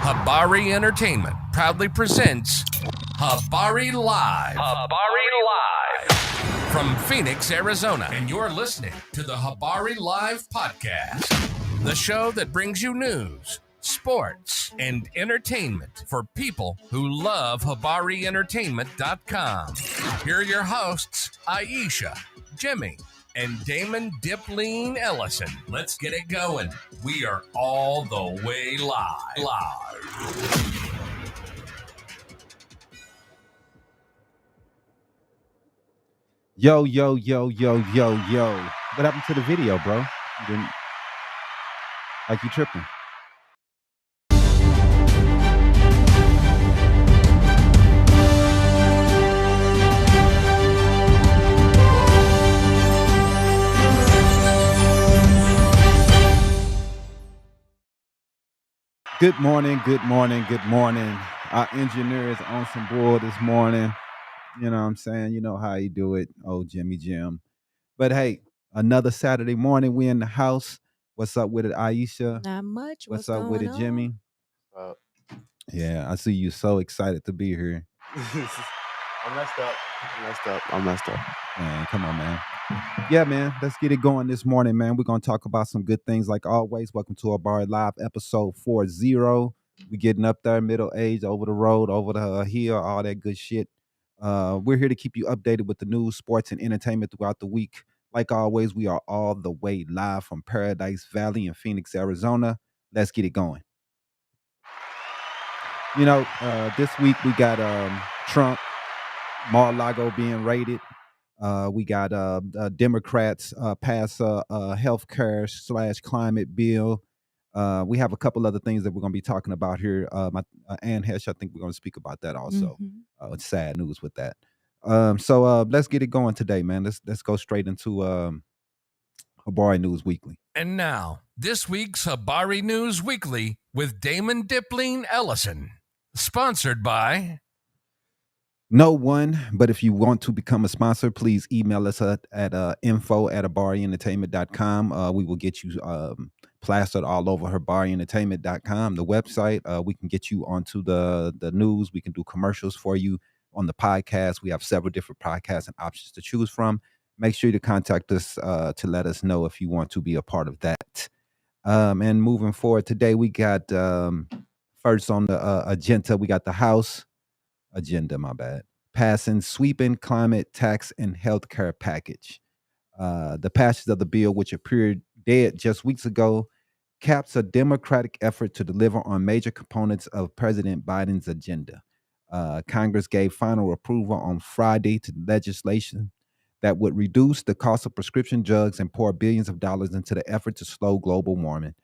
Habari Entertainment proudly presents Habari Live. Habari Live. From Phoenix, Arizona. And you're listening to the Habari Live podcast, the show that brings you news, sports, and entertainment for people who love HabariEntertainment.com. Here are your hosts, Iesha, Jimmy, and Damon Dip Ellison. Let's get it going. We are all the way live. Yo. What happened to the video, bro? You didn't, like you tripping. Good morning. Our engineer is on some board this morning. You know what I'm saying? You know how you do it, old Jimmy Jim. But hey, another Saturday morning, we in the house. What's up with it, Iesha? Not much. What's up with it, Jimmy? Yeah, I see you so excited to be here. I messed up. Man, come on, man. Yeah, man, let's get it going this morning, man. We're going to talk about some good things like always. Welcome to Habari Live, episode 40. We getting up there, middle age, over the road, over the hill, all that good shit. We're here to keep you updated with the news, sports, and entertainment throughout the week. Like always, we are all the way live from Paradise Valley in Phoenix, Arizona. Let's get it going. You know, this week we got Trump, Mar-a-Largo being raided. We got Democrats pass a healthcare / climate bill. We have a couple other things that we're going to be talking about here. Ann Hesh, I think we're going to speak about that also. It's sad news with that. So let's get it going today, man. Let's go straight into Habari News Weekly. And now, this week's Habari News Weekly with Damon Dipling Ellison. Sponsored by... No one, but if you want to become a sponsor, please email us at info@habarientertainment.com. We will get you plastered all over habarientertainment.com, the website. We can get you onto the news. We can do commercials for you on the podcast. We have several different podcasts and options to choose from. Make sure to contact us to let us know if you want to be a part of that. And moving forward today, we got first on the agenda, we got the House agenda, passing sweeping climate tax and healthcare package. The passage of the bill, which appeared dead just weeks ago, caps a Democratic effort to deliver on major components of President Biden's agenda. Congress gave final approval on Friday to legislation that would reduce the cost of prescription drugs and pour billions of dollars into the effort to slow global warming.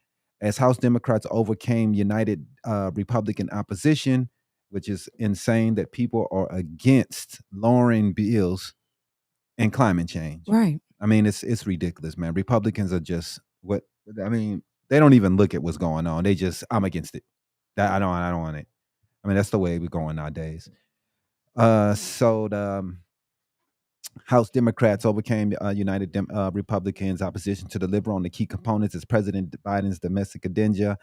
As House Democrats overcame united Republican opposition, which is insane that people are against lowering bills and climate change. Right. I mean, it's ridiculous, man. Republicans are just they don't even look at what's going on. They just, I'm against it. I don't want it. I mean, that's the way we're going nowadays. So the House Democrats overcame United Republicans' opposition to deliver on the key components as President Biden's domestic agenda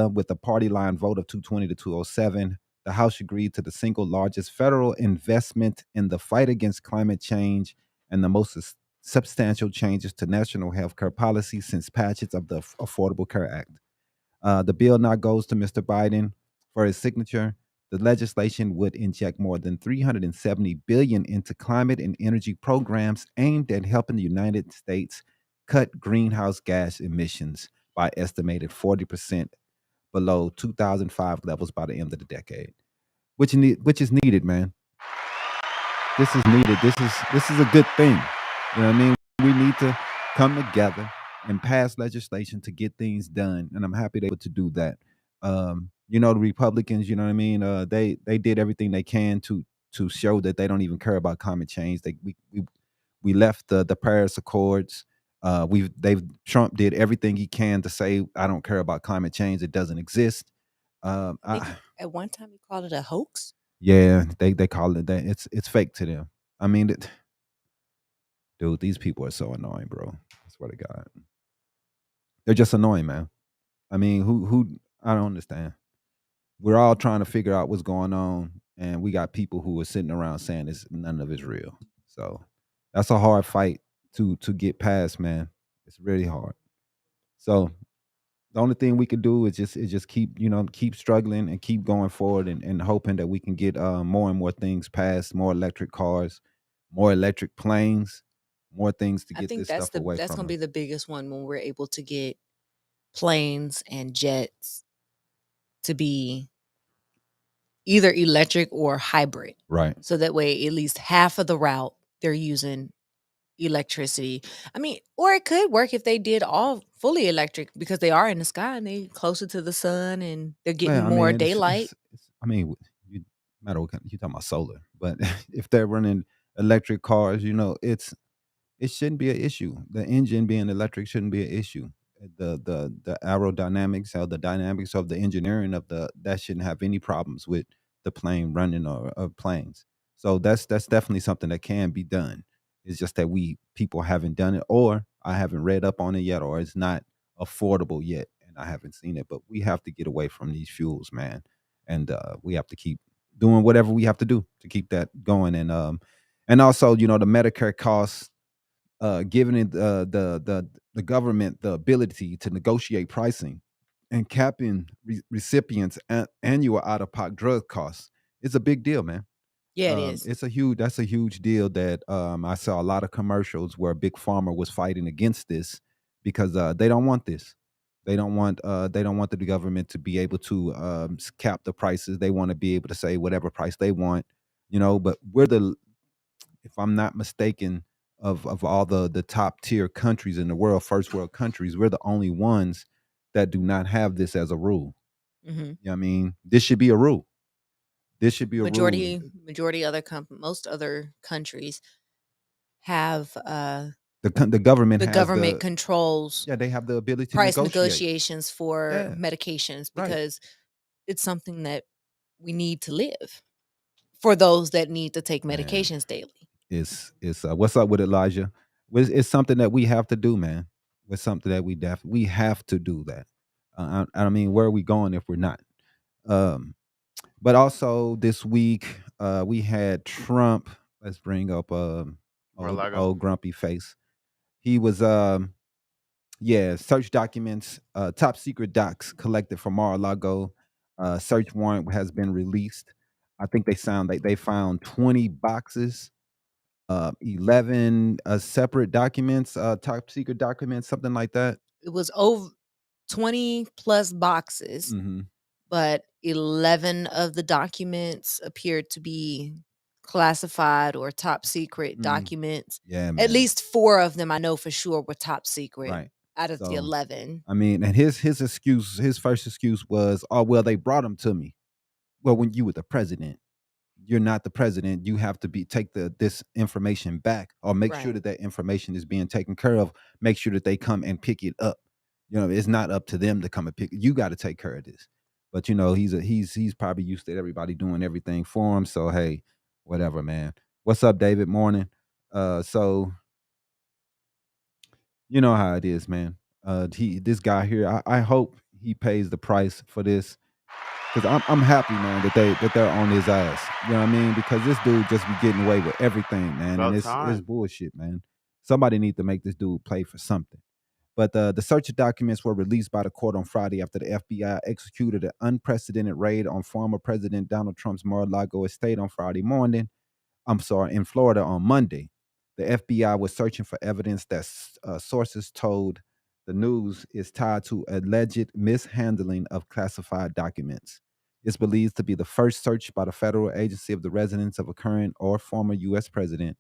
with a party line vote of 220 to 207. The House agreed to the single largest federal investment in the fight against climate change and the most substantial changes to national health care policy since passage of the Affordable Care Act. The bill now goes to Mr. Biden for his signature. The legislation would inject more than $370 billion into climate and energy programs aimed at helping the United States cut greenhouse gas emissions by estimated 40% below 2005 levels by the end of the decade, which is needed, man. This is needed. This is a good thing. You know what I mean? We need to come together and pass legislation to get things done, and I'm happy they were to do that. You know, the Republicans, you know what I mean? They did everything they can to show that they don't even care about climate change. We left the Paris Accords. Trump did everything he can to say, I don't care about climate change. It doesn't exist. At one time, he called it a hoax. Yeah, they call it that. It's fake to them. I mean, dude, these people are so annoying, bro. I swear to God, they're just annoying, man. I mean, who? I don't understand. we're all trying to figure out what's going on, and we got people who are sitting around saying it's none of it's real. So that's a hard fight to get past, man. It's really hard. So the only thing we could do is just keep keep struggling and keep going forward and hoping that we can get more and more things passed, more electric cars, more electric planes, more things to I get think this stuff away that's from gonna be us. the biggest one when we're able to get planes and jets to be either electric or hybrid. Right. So that way at least half of the route they're using electricity. I mean, or it could work if they did all fully electric because they are in the sky and they closer to the sun and they're getting Well, I more mean, daylight. I mean, you matter what kind, you talking about solar, but if they're running electric cars, it shouldn't be an issue. The engine being electric shouldn't be an issue. The aerodynamics or the dynamics of the engineering of the that shouldn't have any problems with the plane running or planes. So that's definitely something that can be done. It's just that we people haven't done it, or I haven't read up on it yet, or it's not affordable yet, and I haven't seen it. But we have to get away from these fuels, man, and we have to keep doing whatever we have to do to keep that going. And also, the Medicare costs, giving it the government the ability to negotiate pricing and capping recipients' annual out of pocket drug costs. It's a big deal, man. Yeah, it is. That's a huge deal that I saw a lot of commercials where Big Pharma was fighting against this because they don't want this. They don't want the government to be able to cap the prices. They want to be able to say whatever price they want, but we're the if I'm not mistaken, of all the top tier countries in the world, first world countries, we're the only ones that do not have this as a rule. Mhm. You know what I mean? This should be a rule. This should be a rule. Majority other most other countries have The government the has government controls yeah, they have the ability to price negotiate. negotiations for Yeah, medications right. because it's something that we need to live for those that need to take Man, medications daily. it's what's up with Elijah? It's something that we have to do, man. It's something that we have to do that. I mean, where are we going if we're not? Um, But also this week, we had Trump. Let's bring up Mar-a-Largo. old grumpy face. He was yeah, search documents, top secret docs collected from Mar-a-Lago. Search warrant has been released. I think they found 20 boxes, 11 separate documents, top secret documents, something like that. It was over 20 plus boxes, Hmm. but 11 of the documents appeared to be classified or top secret Mm, documents. yeah, At man. least 4 of them I know for sure were top secret Right. out of the So 11. I mean, and his first excuse was, "Oh well, they brought him to me." Well, when you were the president, you're not the president. You have to take this information back, or make sure Right. that information is being taken care of. Make sure that they come and pick it up. It's not up to them to come and pick. You got to take care of this. But he's probably used to everybody doing everything for him. So hey, whatever, man. What's up, David? Morning. So you know how it is, man. This guy here, I hope he pays the price for this because I'm happy, man, that they're on his ass. You know what I mean? Because this dude just be getting away with everything, man, and About it's time. bullshit, man. Somebody need to make this dude play for something. But the search documents were released by the court on Friday after the FBI executed an unprecedented raid on former President Donald Trump's Mar-a-Lago estate on Friday morning. I'm sorry, in Florida on Monday. The FBI was searching for evidence that sources told the news is tied to alleged mishandling of classified documents. It's believed to be the first search by the federal agency of the residence of a current or former U.S. president.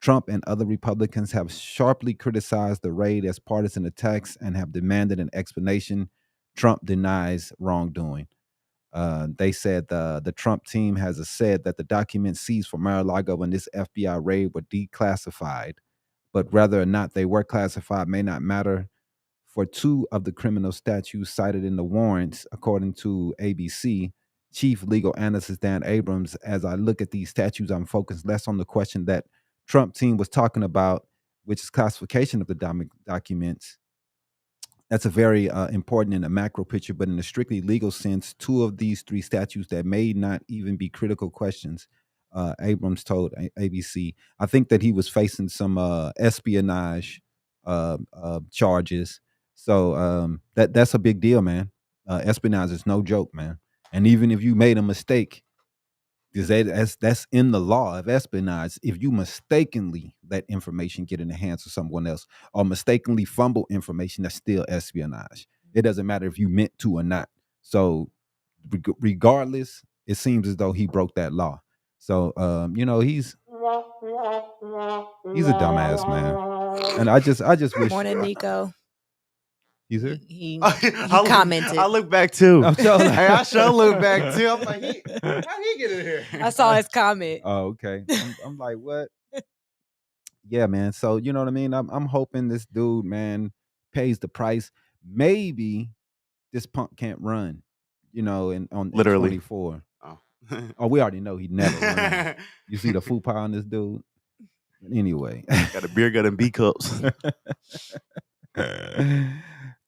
Trump and other Republicans have sharply criticized the raid as partisan attacks and have demanded an explanation. Trump denies wrongdoing. They said the Trump team has said that the documents seized from Mar-a-Lago in this FBI raid were declassified, but whether or not they were classified may not matter for two of the criminal statutes cited in the warrants, according to ABC. Chief Legal Analyst Dan Abrams, as I look at these statutes, I'm focused less on the question that Trump team was talking about, which is classification of the documents, That's a very important in the macro picture, but in a strictly legal sense, two of these three statutes that may not even be critical questions. Abrams told ABC, I think that he was facing some espionage charges. So that's a big deal, man. Espionage is no joke, man. And even if you made a mistake, because that's in the law of espionage. If you mistakenly let information get in the hands of someone else or mistakenly fumble information, that's still espionage. It doesn't matter if you meant to or not. So regardless, it seems as though he broke that law. So he's a dumbass, man. And I just wish Morning, Nico. he's here. He I commented. look back too. I'm sure- Hey, I sure look back too. I'm like, how he get in here? I saw his comment. Oh, okay. I'm like, what? Yeah, man. So you know what I mean? I'm hoping this dude, man, pays the price. Maybe this punk can't run, on Literally. 24. Oh. Oh, we already know he never runs. You see the fupa on this dude? Anyway. Got a beer gut and B cups.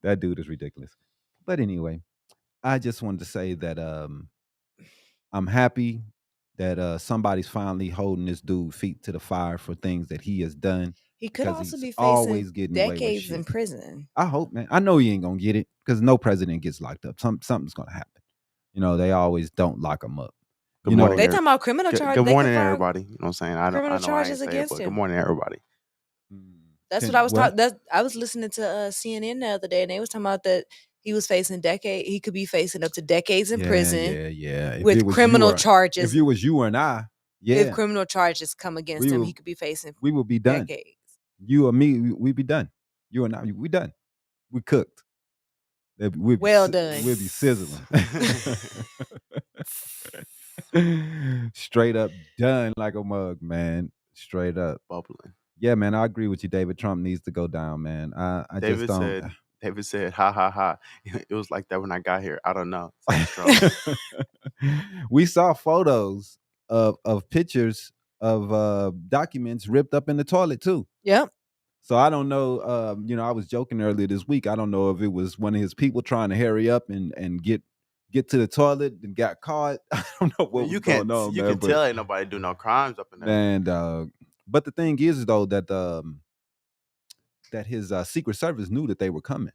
That dude is ridiculous. But anyway, I just wanted to say that I'm happy that somebody's finally holding this dude feet to the fire for things that he has done. He could 'Cause also he's be always facing getting away with decades in shit. prison. I hope, man. I know he ain't gonna get it because no president gets locked up. Something's gonna happen. They always don't lock him up. Good morning, They Eric. talking about criminal charges. Good They could morning, file everybody. You know what I'm saying? I criminal know charges I ain't say it, against but him. good morning, everybody. That's Can- what I was what? talking. I was listening to CNN the other day, and they was talking about that he was facing he could be facing up to decades in prison Yeah. If it with was criminal you or- charges. If it was you and I, If yeah, criminal charges come against We him, will- he could be facing we would be done. decades. You or me, we'd be done. You and I, we done. We cooked. We'd be Well done. We'd be sizzling. Straight up done like a mug, man. Straight up. Bubbling. Yeah, man, I agree with you. David Trump needs to go down, man. I just don't. David said, ha ha ha. It was like that when I got here. I don't know. It's like Trump. We saw photos of pictures of documents ripped up in the toilet too. Yep. So I don't know. I was joking earlier this week. I don't know if it was one of his people trying to hurry up and get to the toilet and got caught. I don't know what was going on. You man, can but- tell ain't nobody do no crimes up in there. And but the thing is though that his Secret Service knew that they were coming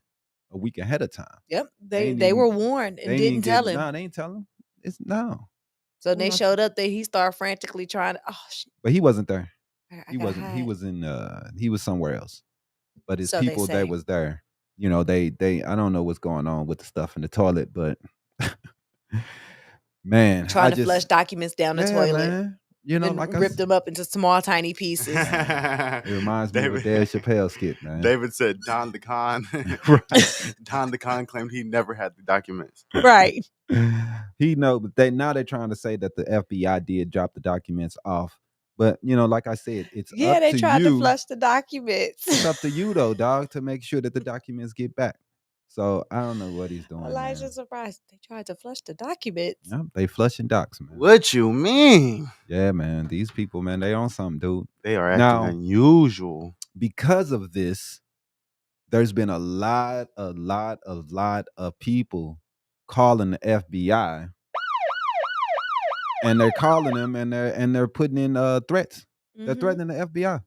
a week ahead of time. Yep. They They didn't- were warned and didn't tell him. No, they ain't tell him. It's no. So Who they knows? showed up there. He started frantically trying to. Oh shit! But he wasn't there. I He gotta wasn't. He hide. was in. He was somewhere else. But his So they people say. that was there, they. I don't know what's going on with the stuff in the toilet, but man, Trying I to flush documents down the yeah, toilet. man. And Like ripped them up into small, tiny pieces. It reminds me of a Dave Chappelle skit, man. David said Don DeCon. Right. Don DeCon claimed he never had the documents. Right. He know, but now they're trying to say that the FBI did drop the documents off. But like I said, it's Yeah, up they to tried you. to flush the documents. It's up to you though, dog, to make sure that the documents get back. So I don't know what he's doing. Elijah's surprised. They tried to flush the documents. Yep, they flushing docs, man. What you mean? Yeah, man. These people, man, they on something, dude. They are acting Now- unusual. Because of this, there's been a lot of people calling the FBI, and they're calling them, and they're putting in threats. They're Mhm. threatening the FBI.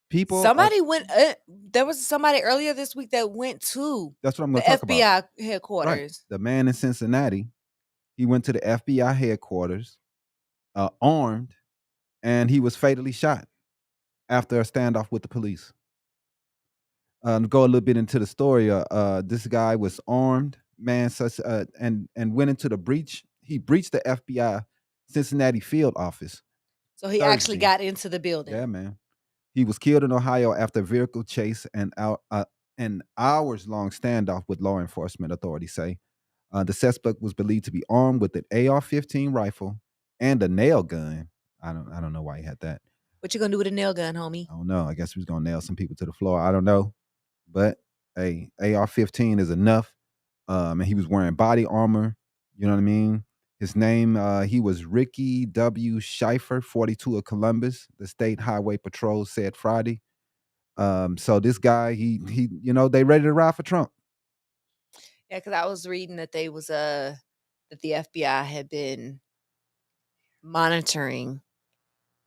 People, Somebody went. There was somebody earlier this week that went to that's what I'm the going to talk about. FBI Right. headquarters. The man in Cincinnati, he went to the FBI headquarters, armed, and he was fatally shot after a standoff with the police. To go a little bit into the story, this guy was armed, man, and went into the breach. He breached the FBI Cincinnati field office. So he actually Thursday. got into the building. Yeah, man. He was killed in Ohio after a vehicle chase and an hours-long standoff with law enforcement, authorities say. The suspect was believed to be armed with an AR-15 rifle and a nail gun. I don't know why he had that. What you gonna do with a nail gun, homie? I don't know. I guess he was gonna nail some people to the floor. I don't know. But hey, AR-15 is enough. And he was wearing body armor. You know what I mean? His name, he was Ricky W. Schieffer, 42 of Columbus, the State Highway Patrol said Friday. So this guy, they ready to ride for Trump. Yeah, because I was reading that that the FBI had been monitoring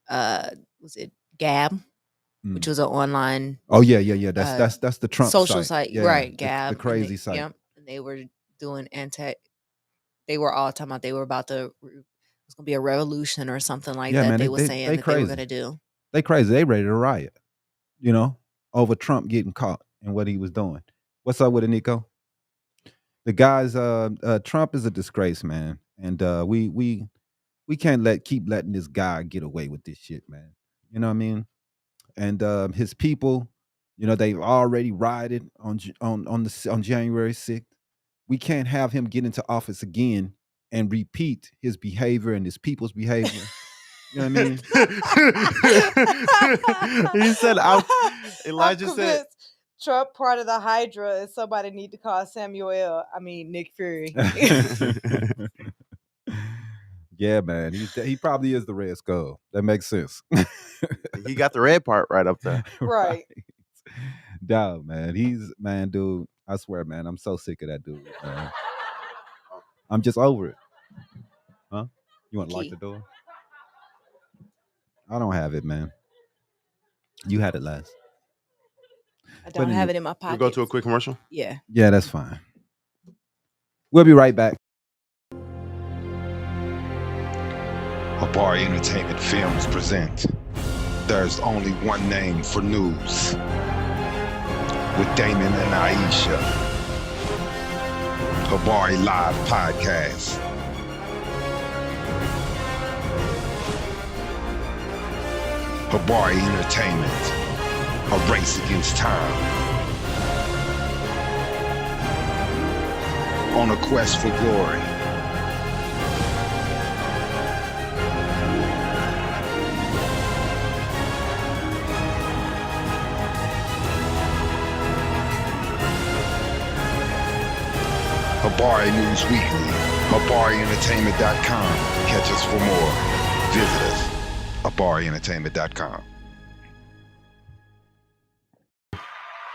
was it Gab, which was an online Oh yeah. uh That's the Trump social site. site, Yeah, right? the Gab, crazy site. yep, and they were doing they were all talking about they were about to it's gonna be a revolution or something like Yeah, that. man, They they were they, saying they that they were crazy. gonna do. They crazy. They ready to riot. Over Trump getting caught and what he was doing. What's up with it, Nico? The guys, Trump is a disgrace, man, and we can't keep letting this guy get away with this shit, man. You know what I mean? And his people, they've already rioted on January 6th. We can't have him get into office again and repeat his behavior and his people's behavior. You know what I mean? He said, Elijah I'm said, convinced Trump part of the Hydra and somebody need to call Nick Fury. Yeah, man. He probably is the Red Skull. That makes sense. he got the red part right up there. Right. Dog, man. Dude. I swear, man. I'm so sick of that dude, man. I'm just over it. Huh? You want to lock Key. the door? I don't have it, man. You had it last. I don't have it in my We'll pocket. go to a quick commercial. Yeah. Yeah, that's fine. We'll be right back. Habari Entertainment Films present There's Only One Name for News with Damon and Iesha. Habari Live Podcast. Habari Entertainment, a race against time. On a quest for glory. Habari News Weekly, HabariEntertainment.com. Catch us for more. Visit us, HabariEntertainment.com.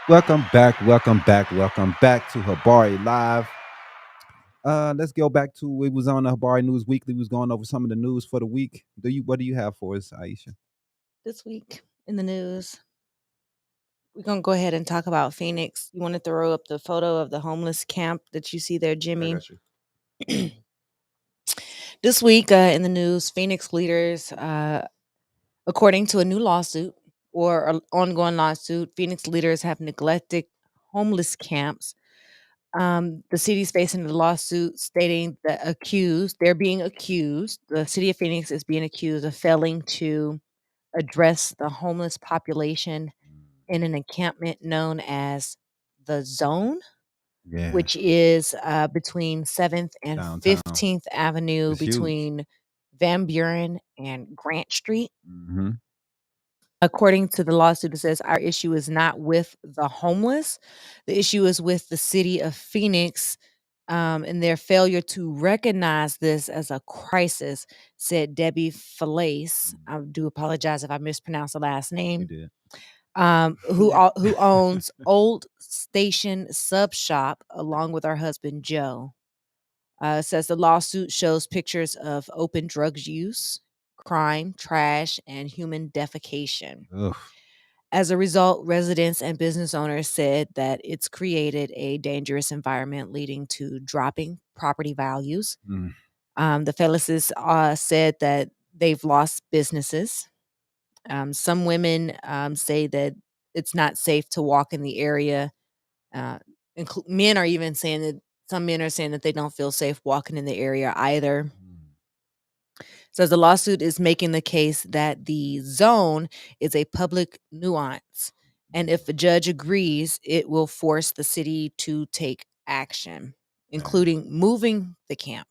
Welcome back to Habari Live. Let's go back to it was on the Habari News Weekly. We was going over some of the news for the week. What do you have for us, Iesha? This week in the news, we're going to go ahead and talk about Phoenix. You want to throw up the photo of the homeless camp that you see there, Jimmy? I got you. This week in the news, Phoenix leaders, according to a new lawsuit or an ongoing lawsuit, Phoenix leaders have neglected homeless camps. The city's facing the lawsuit stating that they're being accused, the city of Phoenix is being accused of failing to address the homeless population in an encampment known as the Zone, Yeah. which is between 7th and Downtown. 15th Avenue, It's huge. between Van Buren and Grant Street. Mm-hmm. According to the lawsuit, it says our issue is not with the homeless. The issue is with the city of Phoenix and their failure to recognize this as a crisis, said Debbie Falaise. I do apologize if I mispronounced the last You name. did. Who owns Old Station Sub Shop along with her husband Joe. Says the lawsuit shows pictures of open drugs use, crime, trash, and human defecation. Ugh. As a result, residents and business owners said that it's created a dangerous environment leading to dropping property values. Mm. The Felices said that they've lost businesses. Some women say that it's not safe to walk in the area. Men are even saying that some men are saying that they don't feel safe walking in the area either. Says the lawsuit is making the case that the zone is a public nuisance, and if a judge agrees, it will force the city to take action, including moving the camp.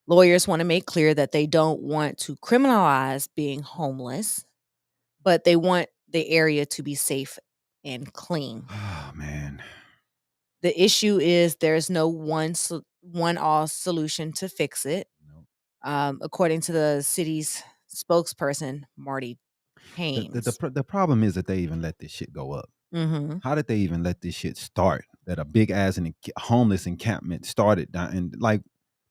Lawyers want to make clear that they don't want to criminalize being homeless, but they want the area to be safe and clean. Oh man. The issue is there's no one-all solution to fix it. Nope. According to the city's spokesperson, Marty pains. The problem is that they even let this shit go up. Mm-hmm. How did they even let this shit start? That a big ass homeless encampment started down, and like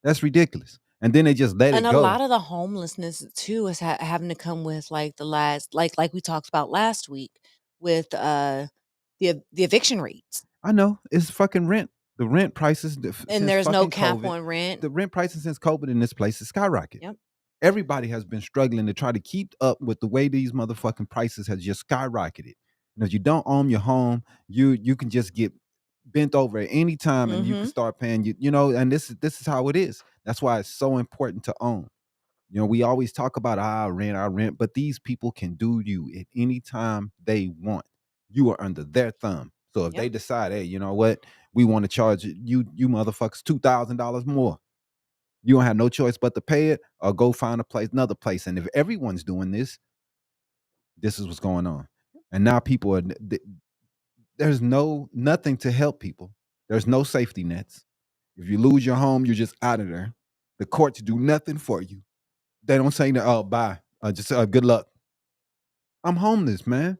that's ridiculous. And then they just let And it a go. lot of the homelessness too is having to come with like the last, like we talked about last week with the eviction rates, I know it's fucking rent. The rent prices and since there's no fucking cap COVID. on rent. The rent prices since COVID in this place is skyrocket. Yep. Everybody has been struggling to try to keep up with the way these motherfucking prices has just skyrocketed. And if you don't own your home, you can just get bent over at any time and you can Mm-hmm. start paying you know, and this is how it is. That's why it's so important to own. You know, we always talk about our rent, but these people can do you at any time they want. You are under their thumb. So if they Yep. decide, hey, you know what, we want to charge you motherfuckers $2,000 more, you don't have no choice but to pay it or go find another place. And if everyone's doing this, this is what's going on. And now people are there's nothing to help people. There's no safety nets. If you lose your home, you're just out of there. The courts do nothing for you. They don't say, "Oh, bye, just good luck." I'm homeless, man.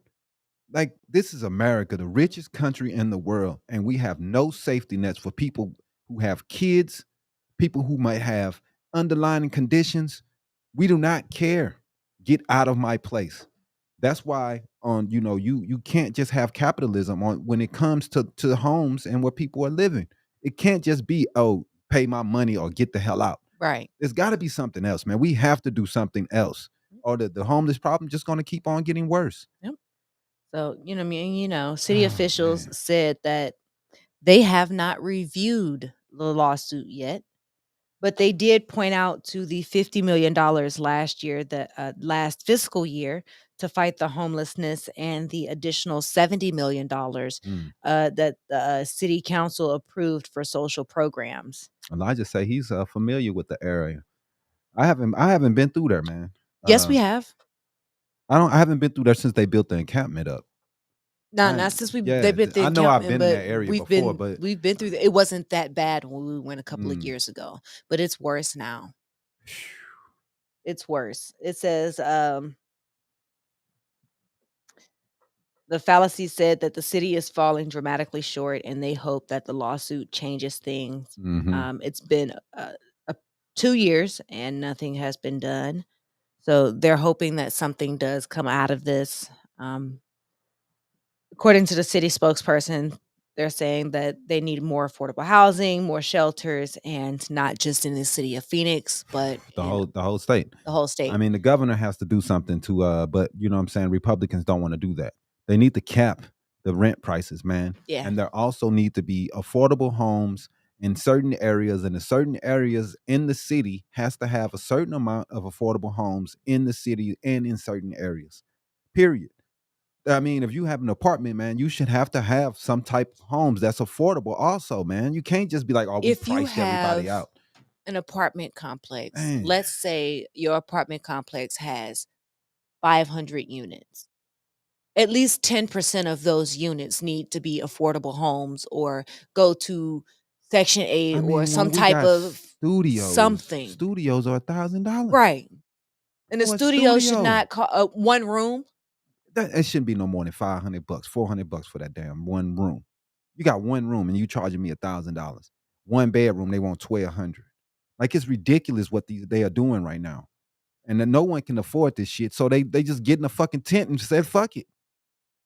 Like this is America, the richest country in the world, and we have no safety nets for people who have kids, people who might have underlying conditions. We do not care. Get out of my place. That's why on you can't just have capitalism on when it comes to homes and where people are living. It can't just be, oh, pay my money or get the hell out. Right. There's got to be something else, man. We have to do something else, or the homeless problem just going to keep on getting worse. Yep. So, I mean, city Oh, officials man. said that they have not reviewed the lawsuit yet, but they did point out to the $50 million last year, the last fiscal year, to fight the homelessness, and the additional $70 million Mm. that the city council approved for social programs. Elijah say he's familiar with the area. I haven't been through there, man. Yes, we have. I haven't been through there since they built the encampment up. Not since Yeah, they've been the I know I've encampment, been in but that area before, but we've been through it wasn't that bad when we went a couple of mm, years ago, but it's worse now. It's worse. It says the fallacy said that the city is falling dramatically short, and they hope that the lawsuit changes things. mhm. It's been 2 years and nothing has been done, so they're hoping that something does come out of this. According to the city spokesperson, they're saying that they need more affordable housing, more shelters, and not just in the city of Phoenix, but the in whole state. the whole I state. mean, the governor has to do something to but you know what I'm saying, Republicans don't want to do that. They need to cap the rent prices, man. Yeah. And there also need to be affordable homes in certain areas, and the certain areas in the city has to have a certain amount of affordable homes in the city and in certain areas. Period. I mean, if you have an apartment, man, you should have to have some type of homes that's affordable also, man. You can't just be like, oh, we If you priced everybody have out. an apartment complex, Man. let's say your apartment complex has 500 units. At least 10% of those units need to be affordable homes or go to Section 8 I or mean, some when we type got of studios something. are $1,000. Right. And the For a studio should studio. not cost one room. It shouldn't be no more than $500, $400 for that damn one room. You got one room and you charging me $1,000. One bedroom, they want 1,200. Like it's ridiculous what they are doing right now. And then no one can afford this shit. So they just get in a fucking tent and said, fuck it.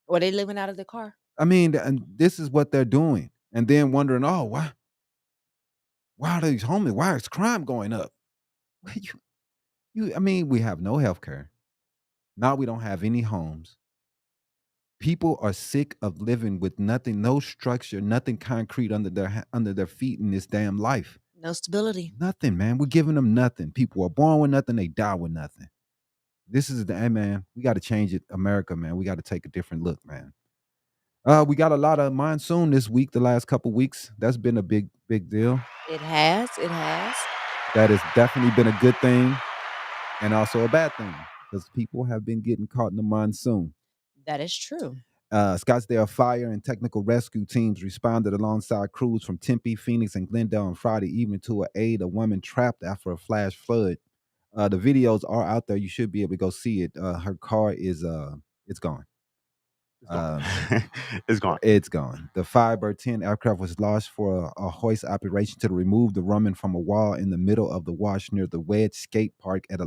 Or they living out of the car. I mean, and this is what they're doing. And then wondering, oh, why are these homeless? Why is crime going up? I mean, we have no health care. Now we don't have any homes. People are sick of living with nothing, no structure, nothing concrete under their feet in this damn life. No stability. Nothing, man. We're giving them nothing. People are born with nothing, they die with nothing. This is hey, man. We got to change it, America, man. We got to take a different look, man. We got a lot of monsoon this week, the last couple weeks. That's been a big deal. It has. It has. That has definitely been a good thing and also a bad thing because people have been getting caught in the monsoon. That is true. Scottsdale fire and technical rescue teams responded alongside crews from Tempe, Phoenix, and Glendale on Friday evening to aid a woman trapped after a flash flood The videos are out there. You should be able to go see it. Her car is it's gone. It's gone. Um, It's gone. It's gone. The Firebird 10 aircraft was launched for a hoist operation to remove the woman from a wall in the middle of the wash near the Wedge Skate Park at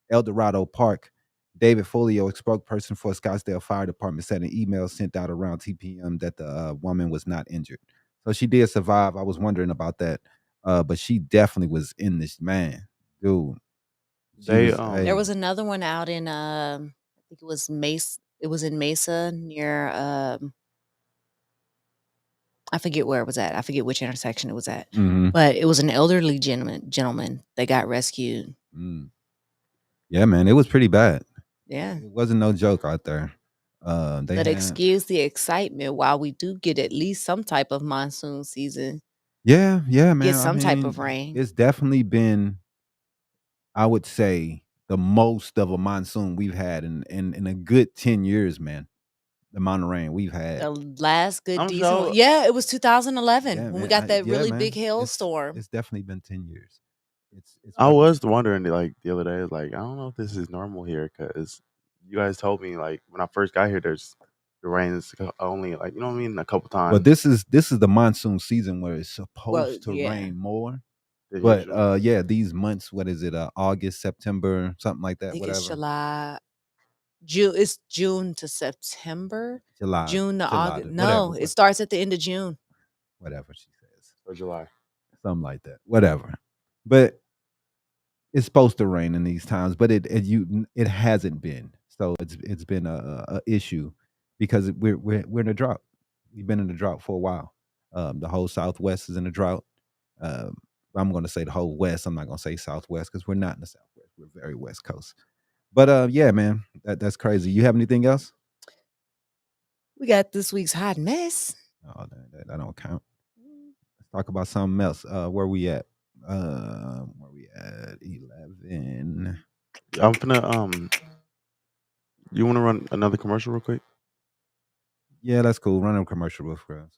El Dorado Park. David Folio, a spokesperson for Scottsdale Fire Department, said an email sent out around 2 p.m. that the woman was not injured. So she did survive. I was wondering about that. But she definitely was in this, man. Dude. They There was another one out in I think it was Mesa. It was in Mesa near I forget where it was at. I forget which intersection it was at. But it was an elderly gentleman that got rescued. Yeah, man, it was pretty bad. Yeah. It wasn't no joke out there. But excuse the excitement while we do get at least some type of monsoon season. Yeah, man. Get some type of rain. It's definitely been, I would say, the most of a monsoon we've had in a good 10 years, man. The amount of rain we've had. The last good I'm decent sure- one. Yeah, it was 2011 Yeah, when we man, got that yeah, really man. big hailstorm. It's definitely been 10 years. It's I was wondering like the other day, like I don't know if this is normal here because you guys told me like when I first got here, the rain is only like, you know what I mean, a couple times. But this is the monsoon season where it's supposed to yeah. rain more. than But usual. yeah, these months, what is it? August, September, something like I that. think Whatever. it's July. It's June to September. July. June to July, August. whatever, No, it starts at the end of June. whatever she says. Or July. Something like that. Whatever. But it's supposed to rain in these times, but it hasn't been. So it's been a issue because we're in a drought. We've been in a drought for a while. The whole Southwest is in a drought. I'm going to say the whole West. I'm not going to say Southwest because we're not in the Southwest. We're very West Coast. But yeah, man, that's crazy. You have anything else? We got this week's hot mess. Oh, that don't count. Let's talk about something else. Where we at? Where we at? 11. I'm gonna you want to run another commercial real quick? Yeah, that's cool. Run a commercial real fast.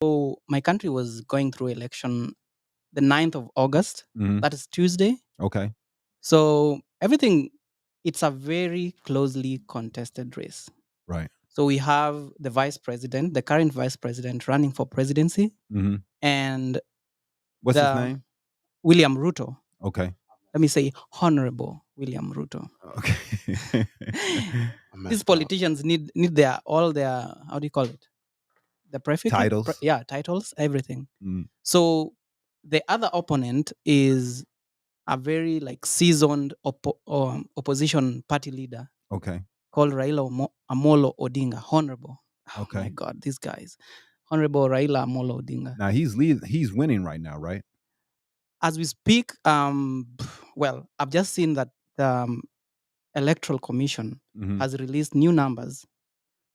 So my country was going through election the 9th of August. Mhm. That is Tuesday. Okay. So everything, it's a very closely contested race. Right. So we have the vice president, the current vice president running for presidency, Mm-hmm. and What's his the- name? William Ruto. Okay. Let me say Honorable William Ruto. Okay. I messed These up. politicians need all their, how do you call it? The prefix? Titles? Yeah, titles, everything. Mm. So the other opponent is a very like seasoned opposition party leader Okay. called Raila Amolo Odinga. Honorable. Oh my Okay. God, these guys. Honorable Raila Amolo Odinga. Now he's winning right now, right? As we speak, well, I've just seen that the Electoral Commission Mhm. has released new numbers.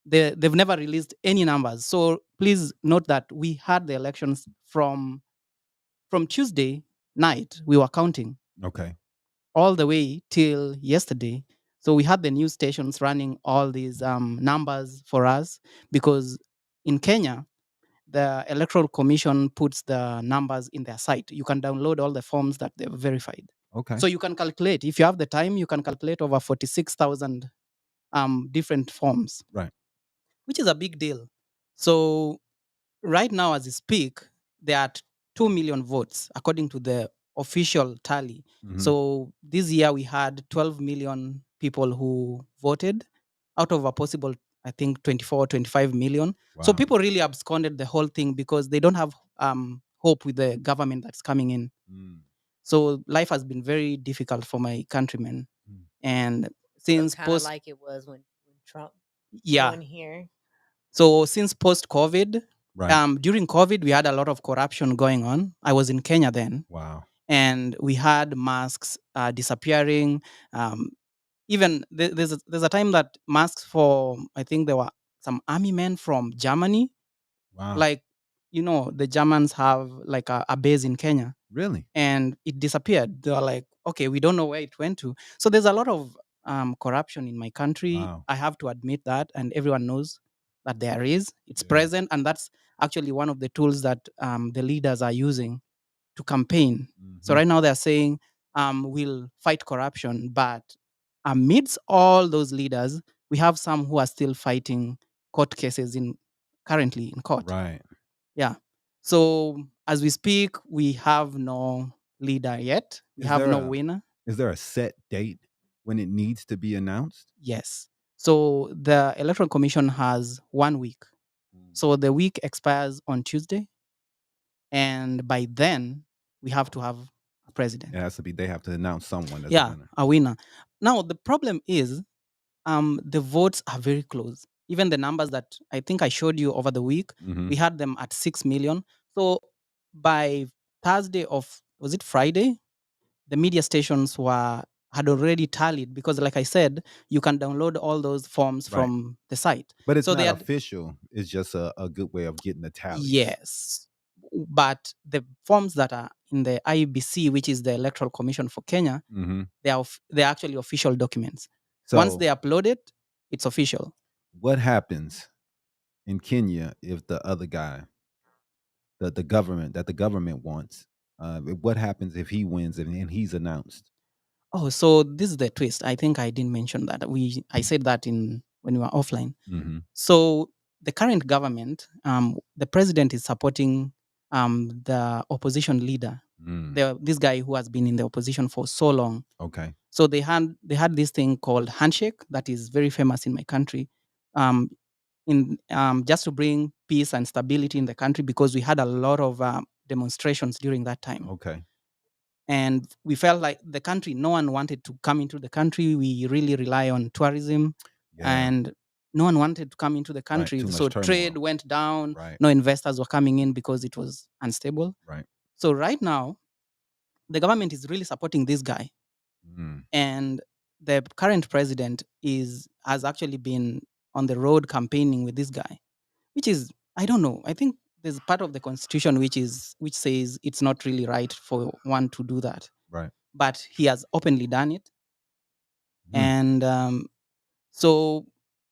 They've never released any numbers. So please note that we had the elections from Tuesday night. We were counting Okay. all the way till yesterday. So we had the news stations running all these numbers for us because in Kenya, the Electoral Commission puts the numbers in their site. You can download all the forms that they've verified. Okay. So you can calculate, if you have the time, you can calculate over 46,000 different forms, Right. which is a big deal. So right now, as we speak, there are 2 million votes according to the official tally. Mhm. So this year we had 12 million people who voted out of a possible, I think, 24, 25 million. So Wow. people really absconded the whole thing because they don't have hope with the government that's coming in. Mm. So life has been very difficult for my countrymen. Mm. And So since kind of post, like it was when Trump yeah, won here. so since post COVID, Right. during COVID, we had a lot of corruption going on. I was in Kenya then, Wow. and we had masks disappearing. Even there's a time that masks for, I think there were some army men from Germany. Wow. Like, the Germans have like a base in Kenya, Really? and it disappeared. They were like, okay, we don't know where it went to. So there's a lot of corruption in my country. Wow. I have to admit that, and everyone knows that there is. It's Yeah. present, and that's actually one of the tools that the leaders are using to campaign. So Mhm. right now they're saying we'll fight corruption, but amidst all those leaders, we have some who are still fighting court cases currently in court. Right. Yeah. So as we speak, we have no leader yet. We Is have there no a winner. is there a set date when it needs to be announced? Yes. So the Electoral Commission has 1 week. So the week expires on Tuesday. And by then, we have to have a president. It has to be. They have to announce someone as a Yeah, winner. a winner. Now, the problem is the votes are very close. Even the numbers that I think I showed you over the week, Mhm. we had them at 6 million. So by Thursday was it Friday? The media stations had already tallied because, like I said, you can download all those forms Right. from the site. But it's So they not had, official. It's just a good way of getting the tallies. yes, but the forms that are in the IEBC, which is the Electoral Commission for Kenya, Mm-hmm. they're actually official documents. Once So they upload it, it's official. what happens in Kenya if the other guy, the government that the government wants, what happens if he wins and he's announced? Oh, so this is the twist. I think I didn't mention that. I said that when we were offline. Mm-hmm. So the current government, the president is supporting the opposition leader, this guy who has been in the opposition for so long. Okay. So they had this thing called handshake that is very famous in my country, in just to bring peace and stability in the country because we had a lot of demonstrations during that time. Okay. And we felt like the country, no one wanted to come into the country. We really rely on tourism, Yeah. and no one wanted to come into the country. Too much So turmoil. trade went down. Right. No investors were coming in because it was unstable. Right. So right now, the government is really supporting this guy. Mm. And the current president has actually been on the road campaigning with this guy, which is, I don't know. I think there's part of the constitution which says it's not really right for one to do that. Right. But he has openly done it. Mm. And so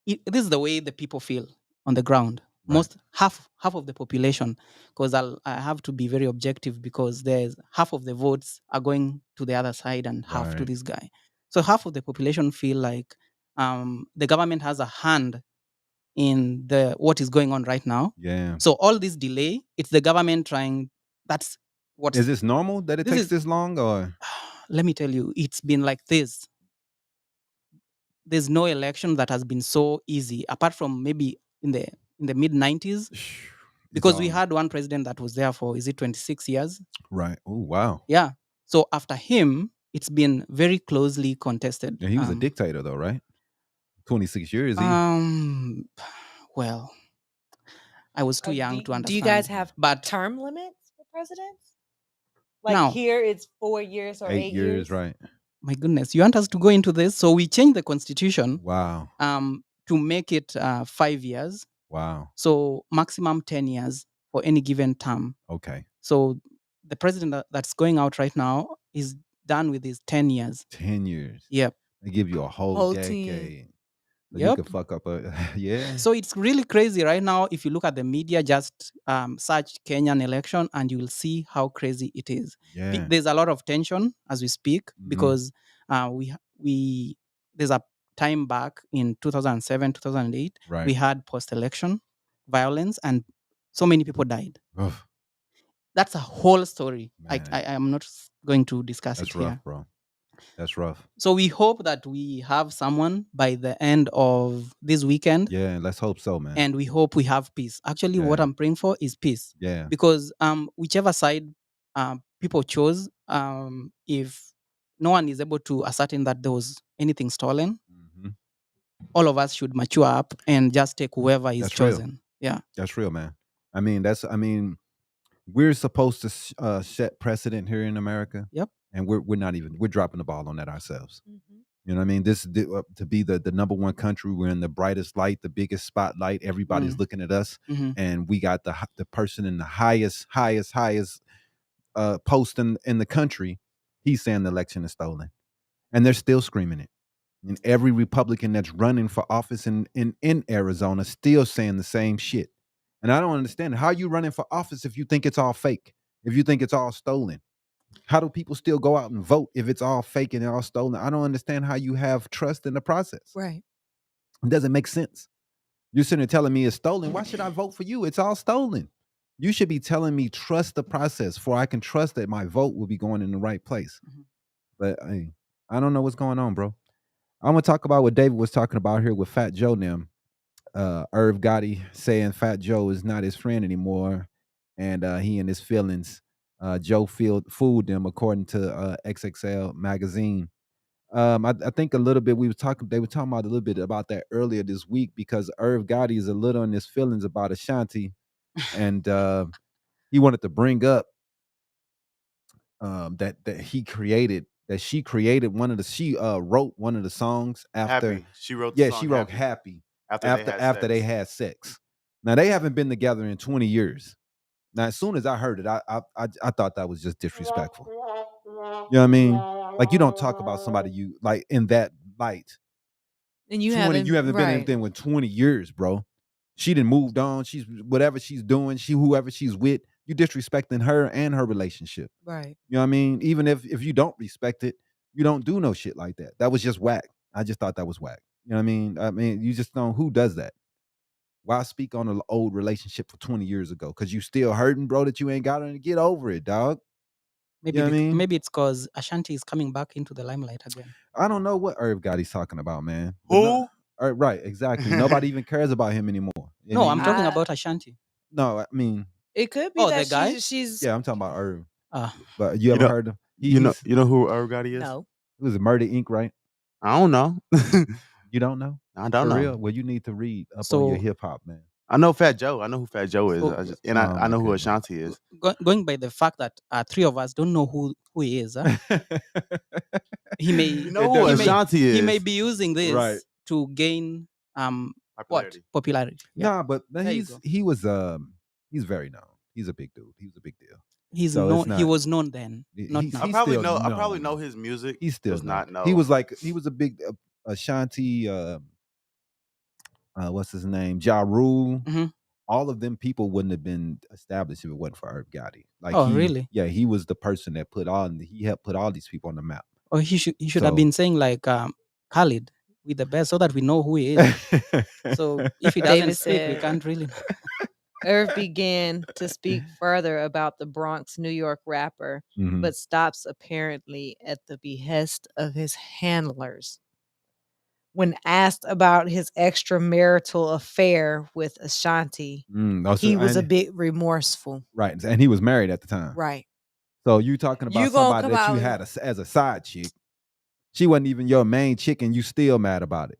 this is the way the people feel on the ground. Right. Most half of the population, because I have to be very objective because there's half of the votes are going to the other side and half to Right. this guy. So half of the population feel like the government has a hand in what is going on right now. Yeah. So all this delay, it's the government trying. That's what Is this normal that it this takes is. this long, or Let me tell you, it's been like this. There's no election that has been so easy, apart from maybe in the mid 90s, because we had one president that was there for 26 years. Right. Oh wow. Yeah. So after him, it's been very closely contested. Yeah, he was a dictator though, right? 26 years. Well, I was too young to understand. Do you guys have but term limits for presidents? Now- Here it's 4 years or 8 years. Right. My goodness, you want us to go into this? So we changed the constitution Wow. to make it 5 years. Wow. So maximum 10 years for any given term. Okay. So the president that's going out right now is done with his 10 years. 10 years. Yep. They give you a whole Whole decade. 10. So you Yep. could fuck up a yeah. So it's really crazy right now. If you look at the media, just search Kenyan election, and you will see how crazy it is. Yeah. There's a lot of tension as we speak Mhm. because we there's a time back in 2007, 2008, Right. we had post-election violence, and so many people died. Oof, That's a whole story. I man, am not going to discuss that's it here. rough, bro. That's rough. So we hope that we have someone by the end of this weekend, Yeah, let's hope so, man. and we hope we have peace. Actually, what Yeah. I'm praying for is peace, Yeah. because whichever side people chose, if no one is able to ascertain that there was anything stolen, hmm all of us should mature up and just take whoever is That's real. chosen. Yeah. That's real, man. I mean, we're supposed to set precedent here in America. Yep. And we're not even, we're dropping the ball on that ourselves. Mhm. You know what I mean? This to be the number one country, we're in the brightest light, the biggest spotlight. Everybody's looking at us, and we got the person in the highest post in the country. He's saying the election is stolen, and they're still screaming it. And every Republican that's running for office in Arizona still saying the same shit. And I don't understand, how are you running for office if you think it's all fake, if you think it's all stolen? How do people still go out and vote if it's all fake and all stolen? I don't understand how you have trust in the process. Right. It doesn't make sense. You're sitting there telling me it's stolen. Why should I vote for you? It's all stolen. You should be telling me trust the process, for I can trust that my vote will be going in the right place. But hey, I don't know what's going on, bro. I'm gonna talk about what David was talking about here with Fat Joe now. Irv Gotti saying Fat Joe is not his friend anymore, and he and his feelings. Joe fooled them, according to XXL magazine. I think a little bit they were talking about a little bit about that earlier this week, because Irv Gotti is a little in his feelings about Ashanti, and he wanted to bring up she wrote one of the songs after. Happy. She wrote the song She wrote Happy Happy after they had sex. Now they haven't been together in 20 years. Now, as soon as I heard it, I thought that was just disrespectful. You know what I mean? Like, you don't talk about somebody you like in that light. And you 20, haven't, you haven't been right. anything with 20 years, bro. She done moved on. She's whatever she's doing. Whoever she's with, you disrespecting her and her relationship. Right. You know what I mean? Even if you don't respect it, you don't do no shit like that. That was just whack. I just thought that was whack. You know what I mean? I mean, you just don't. Who does that? Why speak on an old relationship for 20 years ago? Because you still hurting, bro, that you ain't got to get over it, dog. Maybe You know what I mean? maybe it's because Ashanti is coming back into the limelight again. I don't know what Irv Gotti's talking about, man. Who? Right, exactly. Nobody even cares about him anymore. And No, I'm talking I- about Ashanti. No, I mean, It could be Oh, that the guy? she's yeah, I'm talking about Irv. Ah, But you ever know- heard him? You know who Irv Gotti is? no. It was Murder Inc., right? I don't know. You don't know? I don't For know. real? Well, you need to read up on your So- hip hop, man. I know Fat Joe. I know who Fat Joe is. So- I know who goodness. Ashanti is. going by the fact that three of us don't know who he is, huh? he may You know who He may- Ashanti is. he may be using this Right. to gain Popularity. popularity. Yeah. Nah, but There you he's very known. He's a big dude. He was a big deal. He's So it's known. He not- was known then, not he's- now. I he's probably still know. I known. probably know his music. He's still does not know. He was a big Ashanti. What's his name? Ja Rule. Mhm. All of them people wouldn't have been established if it wasn't for Irv Gotti. Like, Oh, really? Yeah, he was the person that he helped put all these people on the map. Or he should So- have been saying like Khalid with the best, so that we know who he is. So if he doesn't David speak, we said- can't really. Irv began to speak further about the Bronx, New York rapper, Mhm. but stops apparently at the behest of his handlers. When asked about his extramarital affair with Ashanti, he was a bit remorseful. right, and he was married at the time. Right. So you talking about You gonna somebody come that you out had as a side chick. She wasn't even your main chick, and you still mad about it.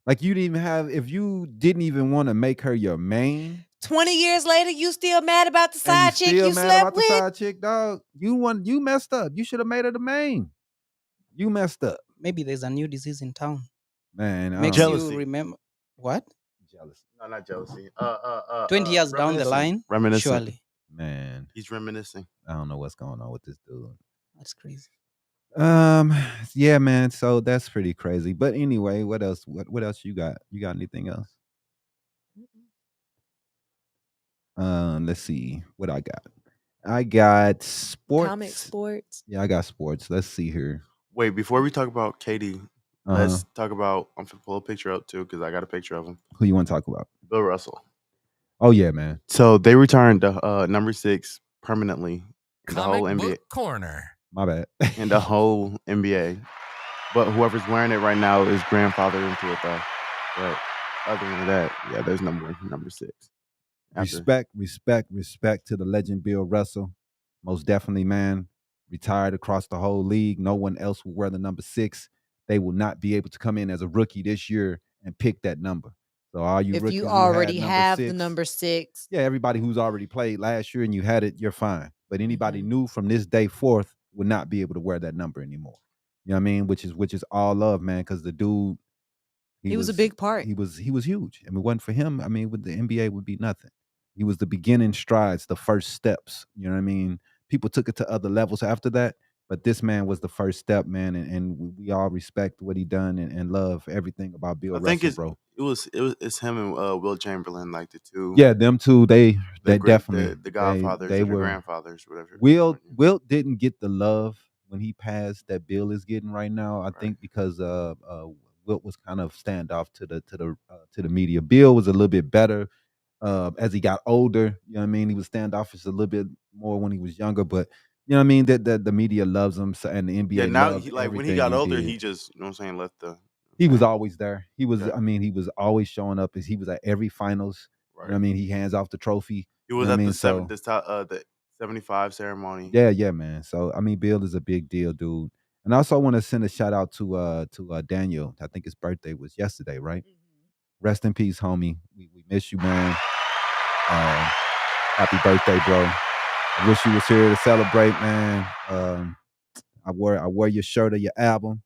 Like, you didn't even have, if you didn't even want to make her your main, 20 years later, you still mad about the and side chick still you mad slept about with? the side chick, dog. You messed up. You should have made her the main. You messed up, Maybe there's a new disease in town. man. I Makes don't know. Jealousy. you remember what? Jealous, No, not jealousy. 20 years down the reminiscing. line, Reminiscing. surely. man. He's reminiscing. I don't know what's going on with this dude. That's crazy. Um, yeah, man. So that's pretty crazy. But anyway, what else? What else you got? You got anything else? Let's see what I got. I got Comic sports. sports. Yeah, I got sports. Let's see here. Wait, before we talk about KD, Uh huh. let's talk about. I'm gonna pull a picture up too because I got a picture of him. Who you want to talk about? Bill Russell. Oh yeah, man. So they returned number 6 permanently in the whole Comic NBA. book corner. My bad. In the whole NBA, but whoever's wearing it right now is grandfathered into it though. But other than that, yeah, there's number 6. After Respect to the legend Bill Russell. Most definitely, man. Retired across the whole league. No one else will wear the number 6. They will not be able to come in as a rookie this year and pick that number. So all you If rookies you who had already number have the 6, number 6, yeah, everybody who's already played last year and you had it, you're fine. But anybody Mhm. new from this day forth would not be able to wear that number anymore. You know what I mean? Which is all love, man, because the dude he was a big part. he was huge. I mean, it wasn't for him. I mean, with the NBA would be nothing. He was the beginning strides, the first steps. You know what I mean? People took it to other levels after that, but this man was the first step, man, and we all respect what he done and love everything about Bill I think Russell, bro. it's him and Will Chamberlain, like the two. Yeah, them two, they great definitely the godfathers they or the were. grandfathers, whatever. Wilt didn't get the love when he passed that Bill is getting right now. I Right. think because Wilt was kind of standoff to the media. Bill was a little bit better as he got older. You know what I mean? He was standoffish a little bit more when he was younger, but you know what I mean? That the media loves him, so, and the NBA Yeah, now loved he, like when he everything got he older, did. he just, you know what I'm saying, left the. He was always there. He was, Yeah. I mean, he was always showing up. As he was at every finals. You know Right. what I mean? He hands off the trophy. He You was know what I at mean? the 75 ceremony. Yeah, man. So I mean, Bill is a big deal, dude. And I also want to send a shout out to Daniel. I think his birthday was yesterday, right? Rest in peace, homie. We miss you, man. Happy birthday, bro. I wish you was here to celebrate, man. I wore your shirt of your album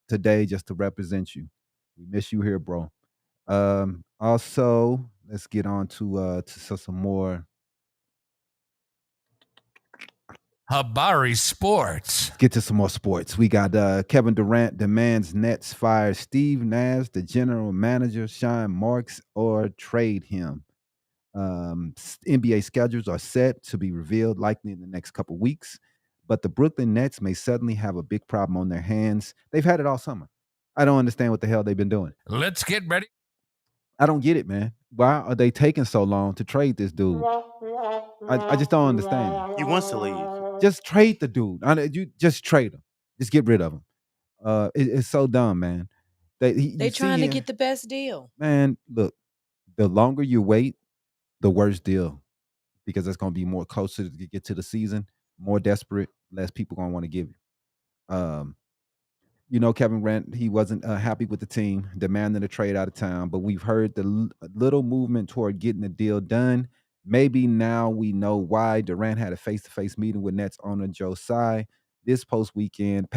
today just to represent you. We miss you here, bro. Also, let's get on to some more. Habari Sports. Let's get to some more sports. We got Kevin Durant demands Nets fire Steve Nash, the general manager, Sean Marks, or trade him. NBA schedules are set to be revealed likely in the next couple weeks, but the Brooklyn Nets may suddenly have a big problem on their hands. They've had it all summer. I don't understand what the hell they've been doing. Let's get ready. I don't get it, man. Why are they taking so long to trade this dude? I just don't understand. He wants to leave. Just trade the dude. You just trade him. Just get rid of him. It's so dumb, man. They trying to get the best deal. Man, look, the longer you wait, the worse deal, because it's going to be more closer to get to the season, more desperate, less people going to want to give you. You know, Kevin Durant, he wasn't happy with the team, demanding a trade out of town, but we've heard the little movement toward getting the deal done. Maybe now we know why. Durant had a face-to-face meeting with Nets owner Joe Tsai this past weekend,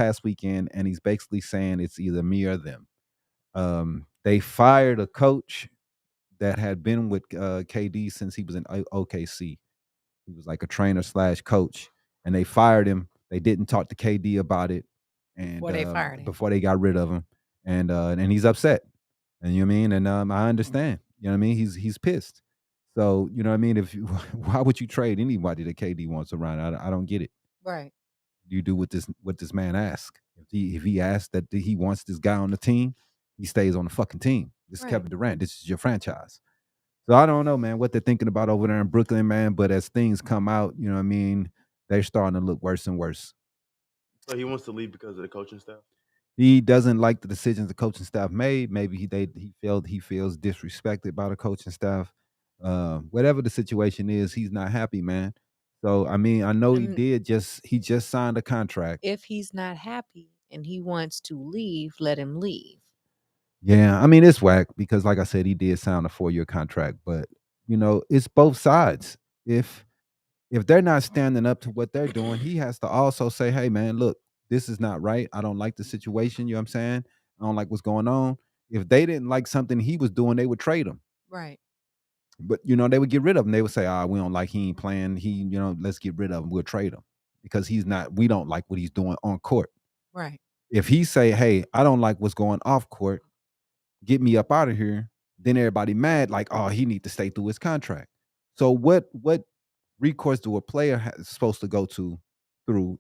and he's basically saying it's either me or them. They fired a coach that had been with KD since he was in OKC. He was like a trainer / coach, and they fired him. They didn't talk to KD about it, and Before they fired him. before they got rid of him, and he's upset. And you know what I mean? And I understand. You know what I mean? He's pissed. So you know what I mean? If you, why would you trade anybody that KD wants around? I don't get it. Right. You do what this man asks. If he asks that he wants this guy on the team, he stays on the fucking team. This is Right. Kevin Durant. This is your franchise. So I don't know, man, what they're thinking about over there in Brooklyn, man. But as things come out, you know what I mean, they're starting to look worse and worse. So he wants to leave because of the coaching staff. He doesn't like the decisions the coaching staff made. Maybe he feels disrespected by the coaching staff. Whatever the situation is, he's not happy, man. So I mean, I know he just signed a contract. If he's not happy and he wants to leave, let him leave. Yeah, I mean it's whack because, like I said, he did sign a 4-year contract, but you know it's both sides. If they're not standing up to what they're doing, he has to also say, "Hey, man, look, this is not right. I don't like the situation." You know what I'm saying? I don't like what's going on. If they didn't like something he was doing, they would trade him. Right. But you know, they would get rid of him. They would say, we don't like he ain't playing. Let's get rid of him. We'll trade him because he's not. We don't like what he's doing on court. Right. If he say, "Hey, I don't like what's going off court, get me up out of here," then everybody mad like, "Oh, he need to stay through his contract." So what recourse do a player supposed to go through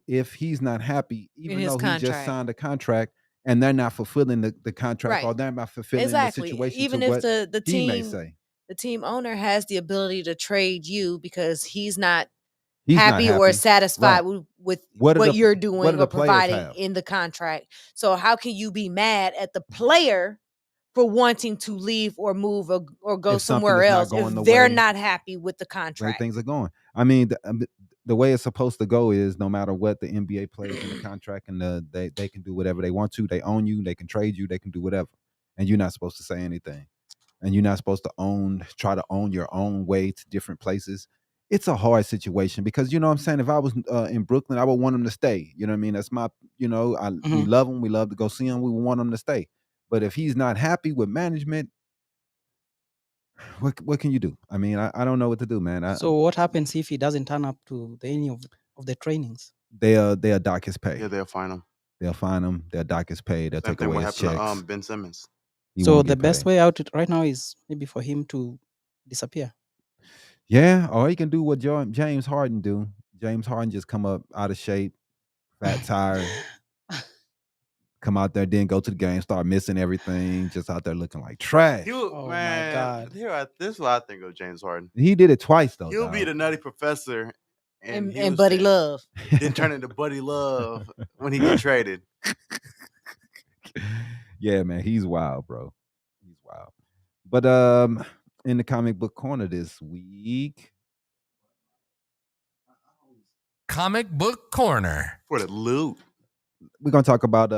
if he's not happy, In even his though he just contract. signed a contract and they're not fulfilling the contract or Right. they're not fulfilling the Exactly. situation Even to if what the he may team say? the team owner has the ability to trade you because he's not He's not happy or happy. satisfied Right. with What do what you're what doing do or the players providing have? in the contract. So how can you be mad at the player for wanting to leave or move or go If something somewhere is not else if going the they're way not happy with the way contract? things are going. I mean, the way it's supposed to go is no matter what the NBA plays in the contract, and they can do whatever they want to. They own you. They can trade you. They can do whatever, and you're not supposed to say anything. And you're not supposed to try to own your own way to different places. It's a hard situation because you know what I'm saying. If I was in Brooklyn, I would want him to stay. You know what I mean? That's my, we Mhm. love him. We love to go see him. We would want him to stay. But if he's not happy with management, what can you do? I mean, I don't know what to do, man. So what happens if he doesn't turn up to any of the trainings? They'll dock his pay. Yeah, they'll find him. They'll fine him. They'll dock his pay. They'll Same take thing away what his happened checks. to Ben Simmons. He So won't the get best paid. way out right now is maybe for him to disappear. Yeah, or he can do what James Harden do. James Harden just come up out of shape, fat tire, come out there, then go to the game, start missing everything, just out there looking like trash. Oh my God. This is what I think of James Harden. He did it twice though. He'll be dawg. the Nutty Professor in And Buddy Houston, Love. then turn into Buddy Love when he get traded. Yeah, man, he's wild, bro. He's wild. But in the comic book corner this week, Comic Book Corner. For the loot. we're gonna talk about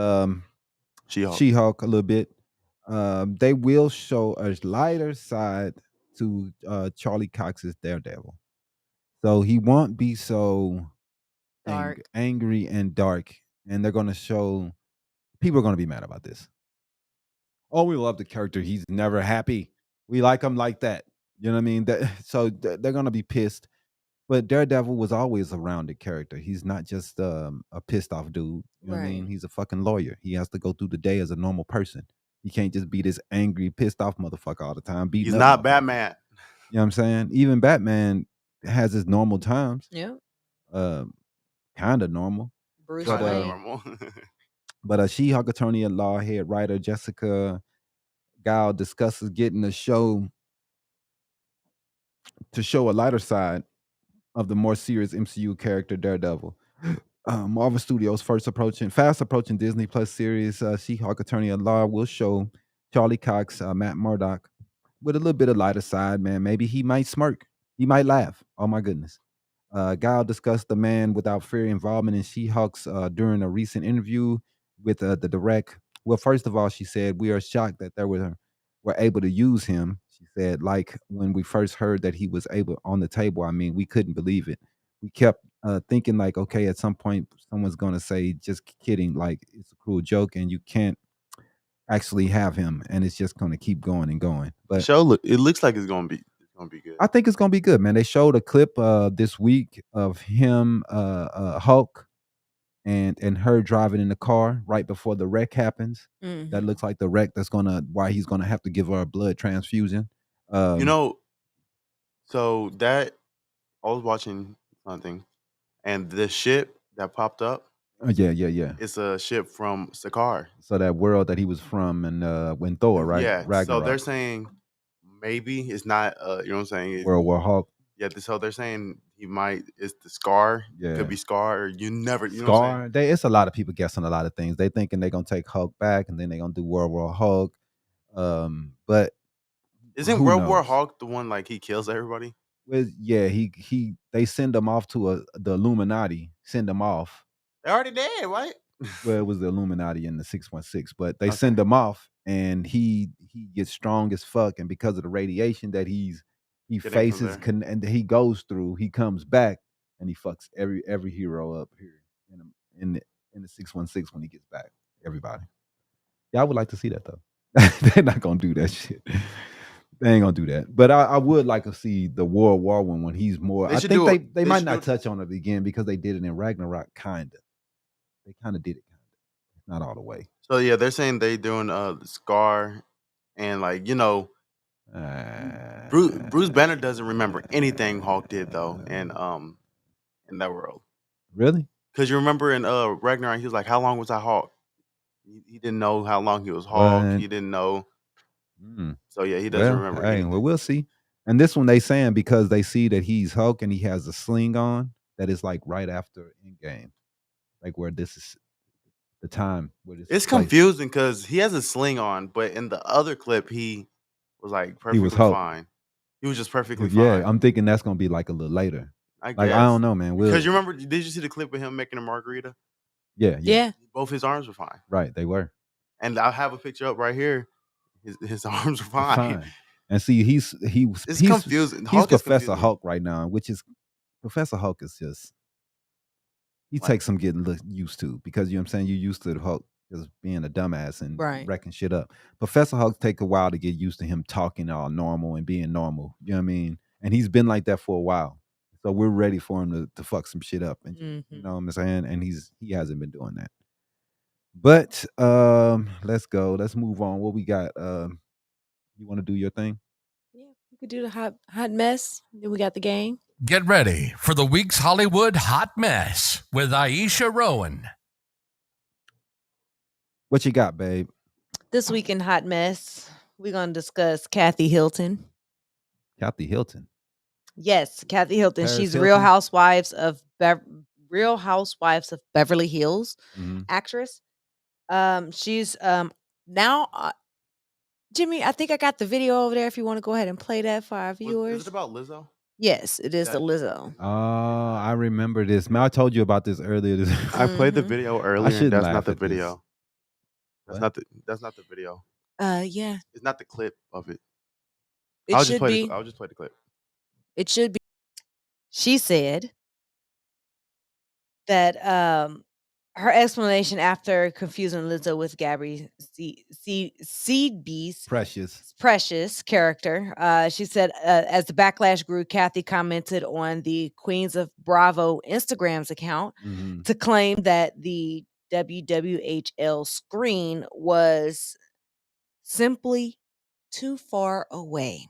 She-Hulk. She-Hulk a little bit. They will show a lighter side to Charlie Cox's Daredevil, so he won't be so Dark. angry and dark. And they're gonna show people are gonna be mad about this. Oh, we love the character. He's never happy. We like him like that. You know what I mean? They're gonna be pissed. But Daredevil was always a rounded character. He's not just a pissed off dude. You know what I mean? Right. He's a fucking lawyer. He has to go through the day as a normal person. He can't just be this angry, pissed off motherfucker all the time. He's not Batman. You know what I'm saying? Even Batman has his normal times. Yeah. Kind of normal. Bruce But, Wayne. Normal. But She-Hulk attorney at law, head writer Jessica Gao discusses getting a show to show a lighter side of the more serious MCU character Daredevil. Marvel Studios fast approaching Disney Plus series She-Hulk Attorney at Law will show Charlie Cox, Matt Murdock, with a little bit of lighter side, man. Maybe he might smirk. He might laugh. Oh my goodness. Guile discussed the Man Without Fear involvement in She-Hulk's during a recent interview with the direct. Well, first of all, she said, we are shocked that were able to use him. She said, like when we first heard that he was able on the table, I mean, we couldn't believe it. We kept thinking like, okay, at some point someone's going to say, just kidding, like it's a cruel joke and you can't actually have him, and it's just going to keep going and going. But It looks like it's gonna be good. I think it's gonna be good, man. They showed a clip this week of him, Hulk, and her driving in the car right before the wreck happens. Mhm. That looks like the wreck that's why he's gonna have to give her a blood transfusion. So that I was watching something, and the ship that popped up, yeah. it's a ship from Sakaar. So that world that he was from, and when Thor, right? Yeah. So Ragnarok, they're saying maybe it's not. You know what I'm saying? World War Hulk. Yeah. So they're saying he might. It's the Scar. Yeah. Could be Scar. Or you never. You know what I'm saying? It's a lot of people guessing a lot of things. They thinking they're gonna take Hulk back, and then they're gonna do World War Hulk. But Isn't who World War knows? Hulk the one like he kills everybody? Well, yeah, they send him off to the Illuminati. Send him off. They already dead, right? Well, it was the Illuminati in the 616, but they Okay. send him off, and he gets strong as fuck, and because of the radiation that he Getting from faces there. and he goes through, he comes back and he fucks every hero up here in the 616 when he gets back. Everybody. Yeah, I would like to see that though. They're not gonna do that shit. They ain't gonna do that. But I would like to see the World War One when he's more. They I should think do it. they They might should not do it. touch on it again because they did it in Ragnarok, kinda. They kind of did it. Not all the way. So yeah, they're saying they doing Scar and like Bruce Banner doesn't remember anything Hulk did though, and in that world. Really? Because you remember in Ragnarok, he was like, "How long was I Hulk?" He didn't know how long he was Hulk. What? He didn't know. Mm. So yeah, he doesn't Well, remember hey, anything. well, we'll see. And this one they saying because they see that he's Hulk and he has a sling on, that is like right after Endgame, like where this is the time where this It's is placed. confusing because he has a sling on, but in the other clip, he was like He was perfectly Hulk. fine. He was just perfectly Yeah, fine. I'm thinking that's gonna be like a little later. I Like guess. I don't know, man. Because you remember, did you see the clip of him making a margarita? Yeah. Yeah. Both his arms were fine. Right, they were. And I have a picture up right here. His arms were fine. And see, he's confusing. He's Hulk is Professor confusing. Hulk right now, which is Professor Hulk is just he takes some getting used to because you know what I'm saying. You're used to the Hulk just being a dumbass and Right. wrecking shit up. Professor Hulk take a while to get used to him talking all normal and being normal. You know what I mean? And he's been like that for a while. So we're ready for him to fuck some shit up. And you know what I'm saying? And he hasn't been doing that. But let's go. Let's move on. What we got? You want to do your thing? Yeah, we could do the hot mess. Then we got the game. Get ready for the week's Hollywood Hot Mess with Iesha Rowan. What you got, babe? This week in Hot Mess, we're going to discuss Kathy Hilton. Kathy Hilton. Yes, Kathy Hilton. Paris She's Hilton? Real Housewives of Beverly Hills actress. She's now Jimmy, I think I got the video over there if you want to go ahead and play that for our viewers. Is it about Lizzo? Yes, it is the Lizzo. Oh, I remember this. Man, I told you about this earlier. I played the video earlier. shouldn't That's laugh not the at this. video. That's What? not the video. Yeah. It's not the clip of it. It should be. I'll just play the clip. It should be. She said that her explanation after confusing Lizzo with Gabby Seedbee's Precious character. She said, as the backlash grew, Kathy commented on the Queens of Bravo Instagram's account to claim that the WWHL screen was simply too far away.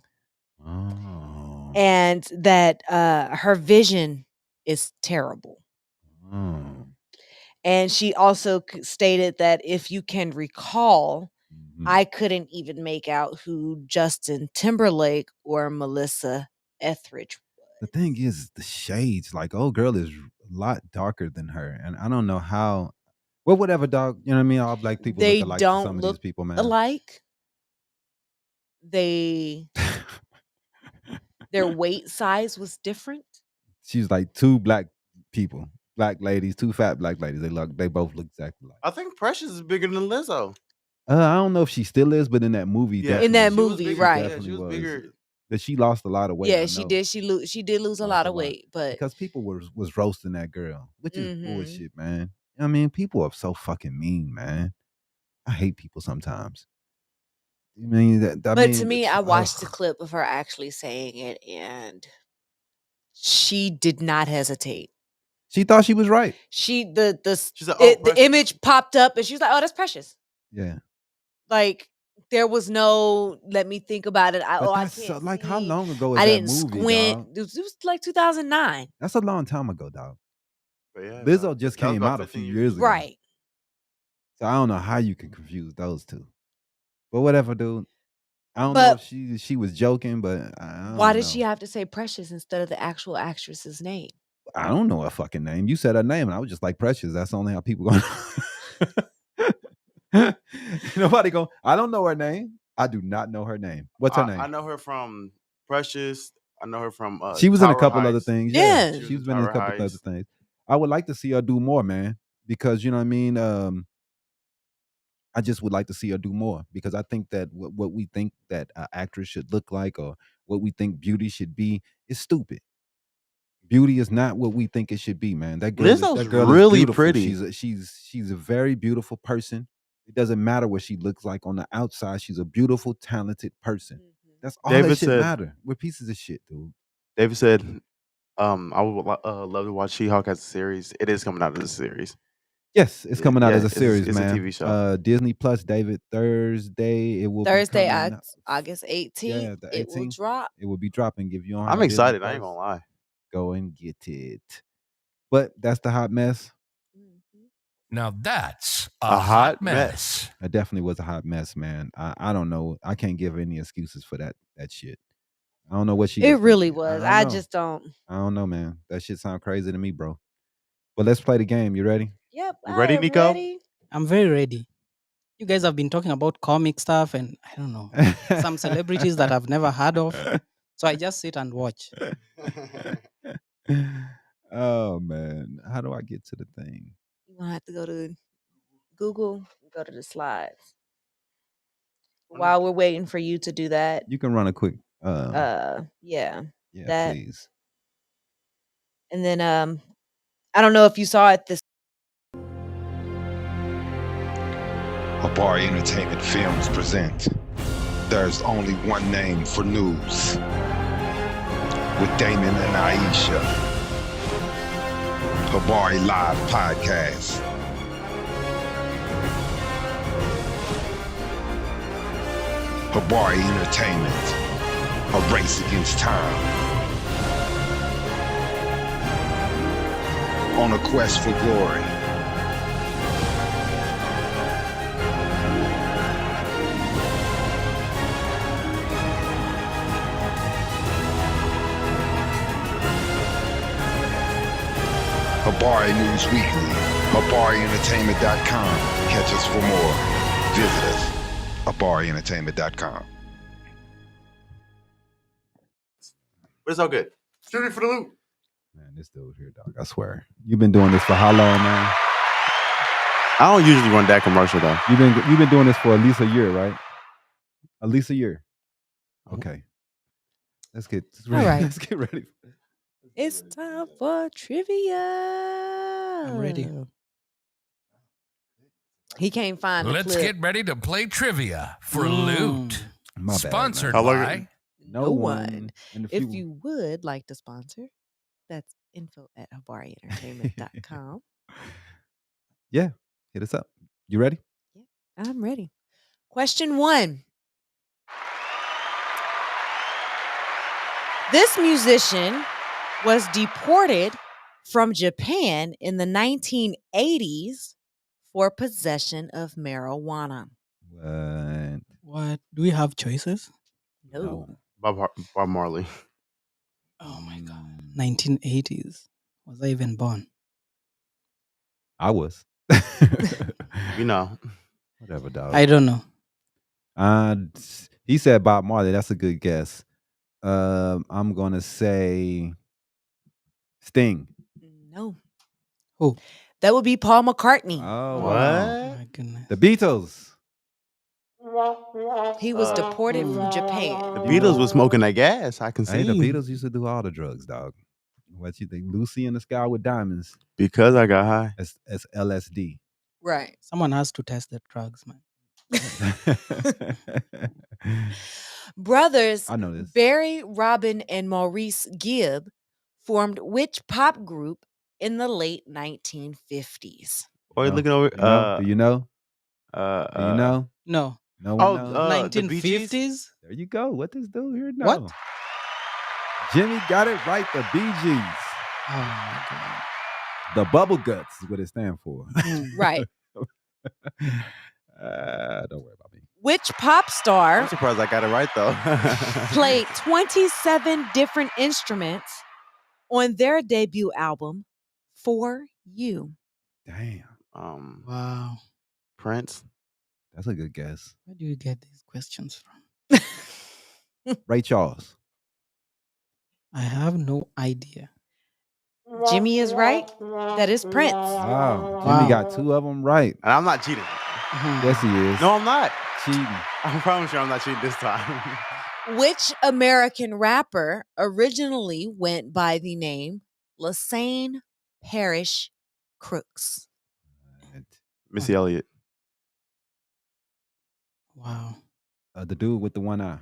Oh. And that her vision is terrible. Oh. And she also stated that if you can recall, I couldn't even make out who Justin Timberlake or Melissa Etheridge was. The thing is, the shades. Like, old girl is a lot darker than her, and I don't know how. Well, whatever, dog. You know what I mean? All black people They look alike to don't some of look these people, man. alike. Their weight size was different. She's like two black people, black ladies, two fat black ladies. They both look exactly like. I think Precious is bigger than Lizzo. I don't know if she still is, but in that movie, Yeah, in that she was movie, bigger. right? Yeah, she was bigger. That she lost a lot of weight. Yeah, I she know. did. She did lose a lot of weight, but because people was roasting that girl, which is bullshit, man. I mean, people are so fucking mean, man. I hate people sometimes. I mean, to me, I watched the clip of her actually saying it, and she did not hesitate. She thought she was right. The image popped up, and she was like, "Oh, that's Precious." Yeah. Like there was no let me think about it. I can't so, like how long ago is I that didn't movie, squint. dog? It was like 2009. That's a long time ago, dog. But yeah, Lizzo just came out a few years ago. Right. So I don't know how you can confuse those two. But whatever, dude. I don't know if she was joking, but why did she have to say Precious instead of the actual actress's name? I don't know her fucking name. You said her name, and I was just like Precious. That's only how people go. Nobody go. I don't know her name. I do not know her name. What's her name? I know her from Precious. I know her from. She was in a couple Heist. other things. Yeah, she's been in a couple other things. I would like to see her do more, man, because you know what I mean. I just would like to see her do more because I think that what we think that an actress should look like or what we think beauty should be is stupid. Beauty is not what we think it should be, man. That girl Lizzo's is really beautiful. pretty. She's a very beautiful person. It doesn't matter what she looks like on the outside. She's a beautiful, talented person. That's all that should matter. We're pieces of shit, dude. David said, I would love to watch She-Hulk as a series. It is coming out as a series. Yes, it's coming out as a series, it's man. a TV show. Disney Plus, David. Thursday, it will Thursday, be coming. August 18th, Yeah, the it will 18th. drop. It will be dropping. If you don't have I'm Disney excited. I ain't Plus, gonna lie. go and get it. But that's the hot mess. Mhm. Now that's A a hot hot mess. It definitely was a hot mess, man. I don't know. I can't give any excuses for that shit. I don't know what she. It was really thinking. was. don't I know. just don't. I don't know, man. That shit sound crazy to me, bro. But let's play the game. You ready? Yep, You I ready, am Nico? ready. I'm very ready. You guys have been talking about comic stuff and I don't know, some celebrities that I've never heard of. So I just sit and watch. Oh man, how do I get to the thing? You're gonna have to go to Google and go to the slides. While we're waiting for you to do that, You can run a quick. yeah, Yeah, that, please. and then I don't know if you saw it this. Habari Entertainment Films present There's Only One Name for News with Damon and Iesha. Habari Live Podcast. Habari Entertainment. A race against time. On a quest for glory. Habari News Weekly, HabariEntertainment.com. Catch us for more. Visit us, HabariEntertainment.com. But it's all good. Shoot it for the loop. Man, this dude here, dog. I swear. You've been doing this for how long, man? I don't usually run that commercial though. You've been doing this for at least a year, right? At least a year. Okay. Let's get ready. right. Let's get ready. It's time for trivia. I'm ready. He can't find the Let's clip. get ready to play trivia for loot. My bad, Sponsored man. How long- by No one. And If you would like to sponsor, that's info@habarieNtertainment.com. yeah, hit us up. You ready? I'm ready. Question 1. This musician was deported from Japan in the 1980s for possession of marijuana. What? Do we have choices? No. Bob Marley. Oh my God. 1980s. Was I even born? I was. You know. Whatever, dog. I don't know. He said Bob Marley. That's a good guess. I'm gonna say Sting. No. Who? That would be Paul McCartney. Oh, What? wow. My goodness. The Beatles. He was deported from Japan. The Beatles was smoking that gas. I can see. Hey, the Beatles used to do all the drugs, dog. What you think? Lucy in the Sky with Diamonds. Because I got high. That's LSD. Right. Someone has to test the drugs, man. Brothers I know this. Barry, Robin, and Maurice Gibb formed which pop group in the late 1950s? Or you No. looking over? Do you know? Do you know? No. No one Oh, knows? the Bee Gees? 1950s? There you go. What this dude here know? What? Jimmy got it right. The Bee Gees. Oh my God. The Bubble Guts is what it stands for. Right. Don't worry about me. Which pop star I'm surprised I got it right though. played 27 different instruments on their debut album, For You? Damn. Wow. Prince. That's a good guess. Where do you get these questions from? Ray Charles. I have no idea. Jimmy is right. That is Prince. Wow. Wow. Jimmy got 2 of them right. And I'm not cheating. Yes, he is. No, I'm not. Cheating. I promise you I'm not cheating this time. Which American rapper originally went by the name Lassane Parish Crooks? Missy Elliott. Wow. The dude with the one eye.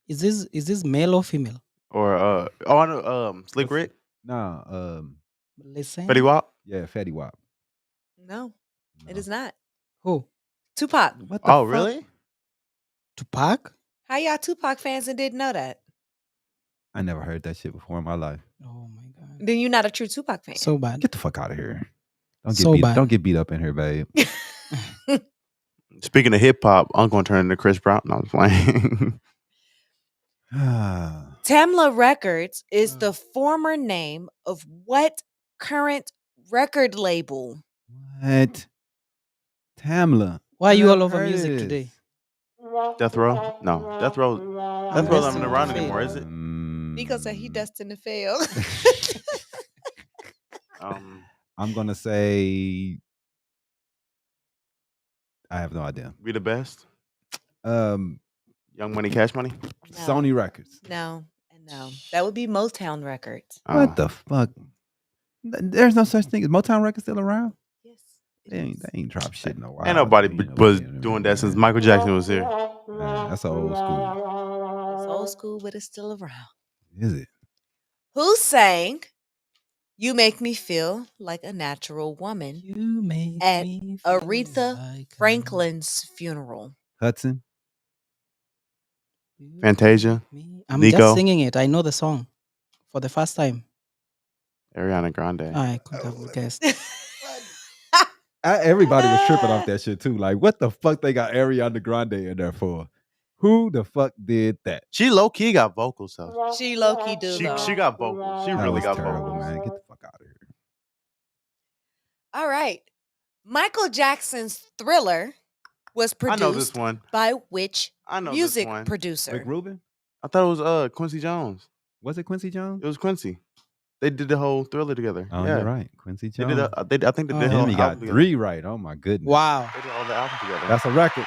Is this male or female? Or I know Slick Rick. No. Listen. Fetty Wap. Yeah, Fetty Wap. No, it No. is not. Who? Tupac. What the Oh, fuck? really? Tupac? How y'all Tupac fans and didn't know that? I never heard that shit before in my life. Oh my god. Then you're not a true Tupac fan. So bad. Get the fuck out of here. So bad. Don't get beat up in here, babe. Speaking of hip hop, I'm going to turn into Chris Brown. No, I'm playing. Tamla Records is the former name of what current record label? What? Tamla. Why are I you all never over heard of music this. today? Death Row? No, Death Row. Death Row's not even around anymore, is it? Nico said he destined to fail. I'm gonna say I have no idea. Be the best. Um, Young Money, Cash Money. No. Sony Records. No, and no. That would be Motown Records. What the fuck? There's no such thing as Motown Records still around. Yes. They ain't dropped shit in a while. Ain't nobody You know, was you know, doing that since man. Michael Jackson was here. Man, that's old school. It's old school, but it's still around. Is it? Who sang "You Make Me Feel Like a Natural Woman" You make at me feel Aretha like Franklin's funeral? Hudson. Fantasia. I'm Nico. just singing it. I know the song for the first time. Ariana Grande. I could have guessed. Everybody was tripping off that shit too. Like, what the fuck they got Ariana Grande in there for? Who the fuck did that? She low key got vocals though. She low key do though. She got vocals. She That really was got terrible, vocals. man. Get the fuck out of here. All right. Michael Jackson's Thriller was I know this produced one. by which I know music this one. Rick producer? Rubin? I thought it was Quincy Jones. Was it Quincy Jones? It was Quincy. They did the whole Thriller together. Oh, yeah, you're right. Quincy They Jones. did. I think they did the whole Jimmy got album together. 3 right. Oh my goodness. Wow. They did all the album together That's a record.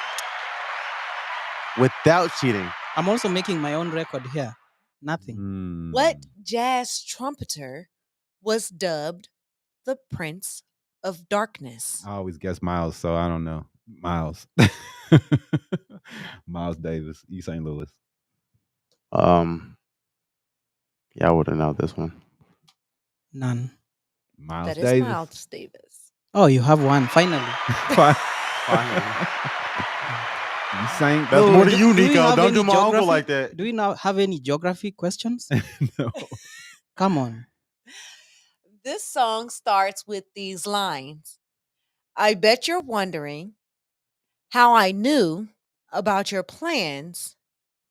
without cheating. I'm also making my own record here. Nothing. What Hmm. jazz trumpeter was dubbed the Prince of Darkness? I always guess Miles, so I don't know. Miles. Miles Davis, East St. Louis. Yeah, I would have known this one. None. Miles That is Davis. Miles Davis. Oh, you have one. Finally. St. That's more Louis. than you, Do we Nico. have Don't any do my uncle geography? like that. Do we now have any geography questions? No. Come on. This song starts with these lines. I bet you're wondering how I knew about your plans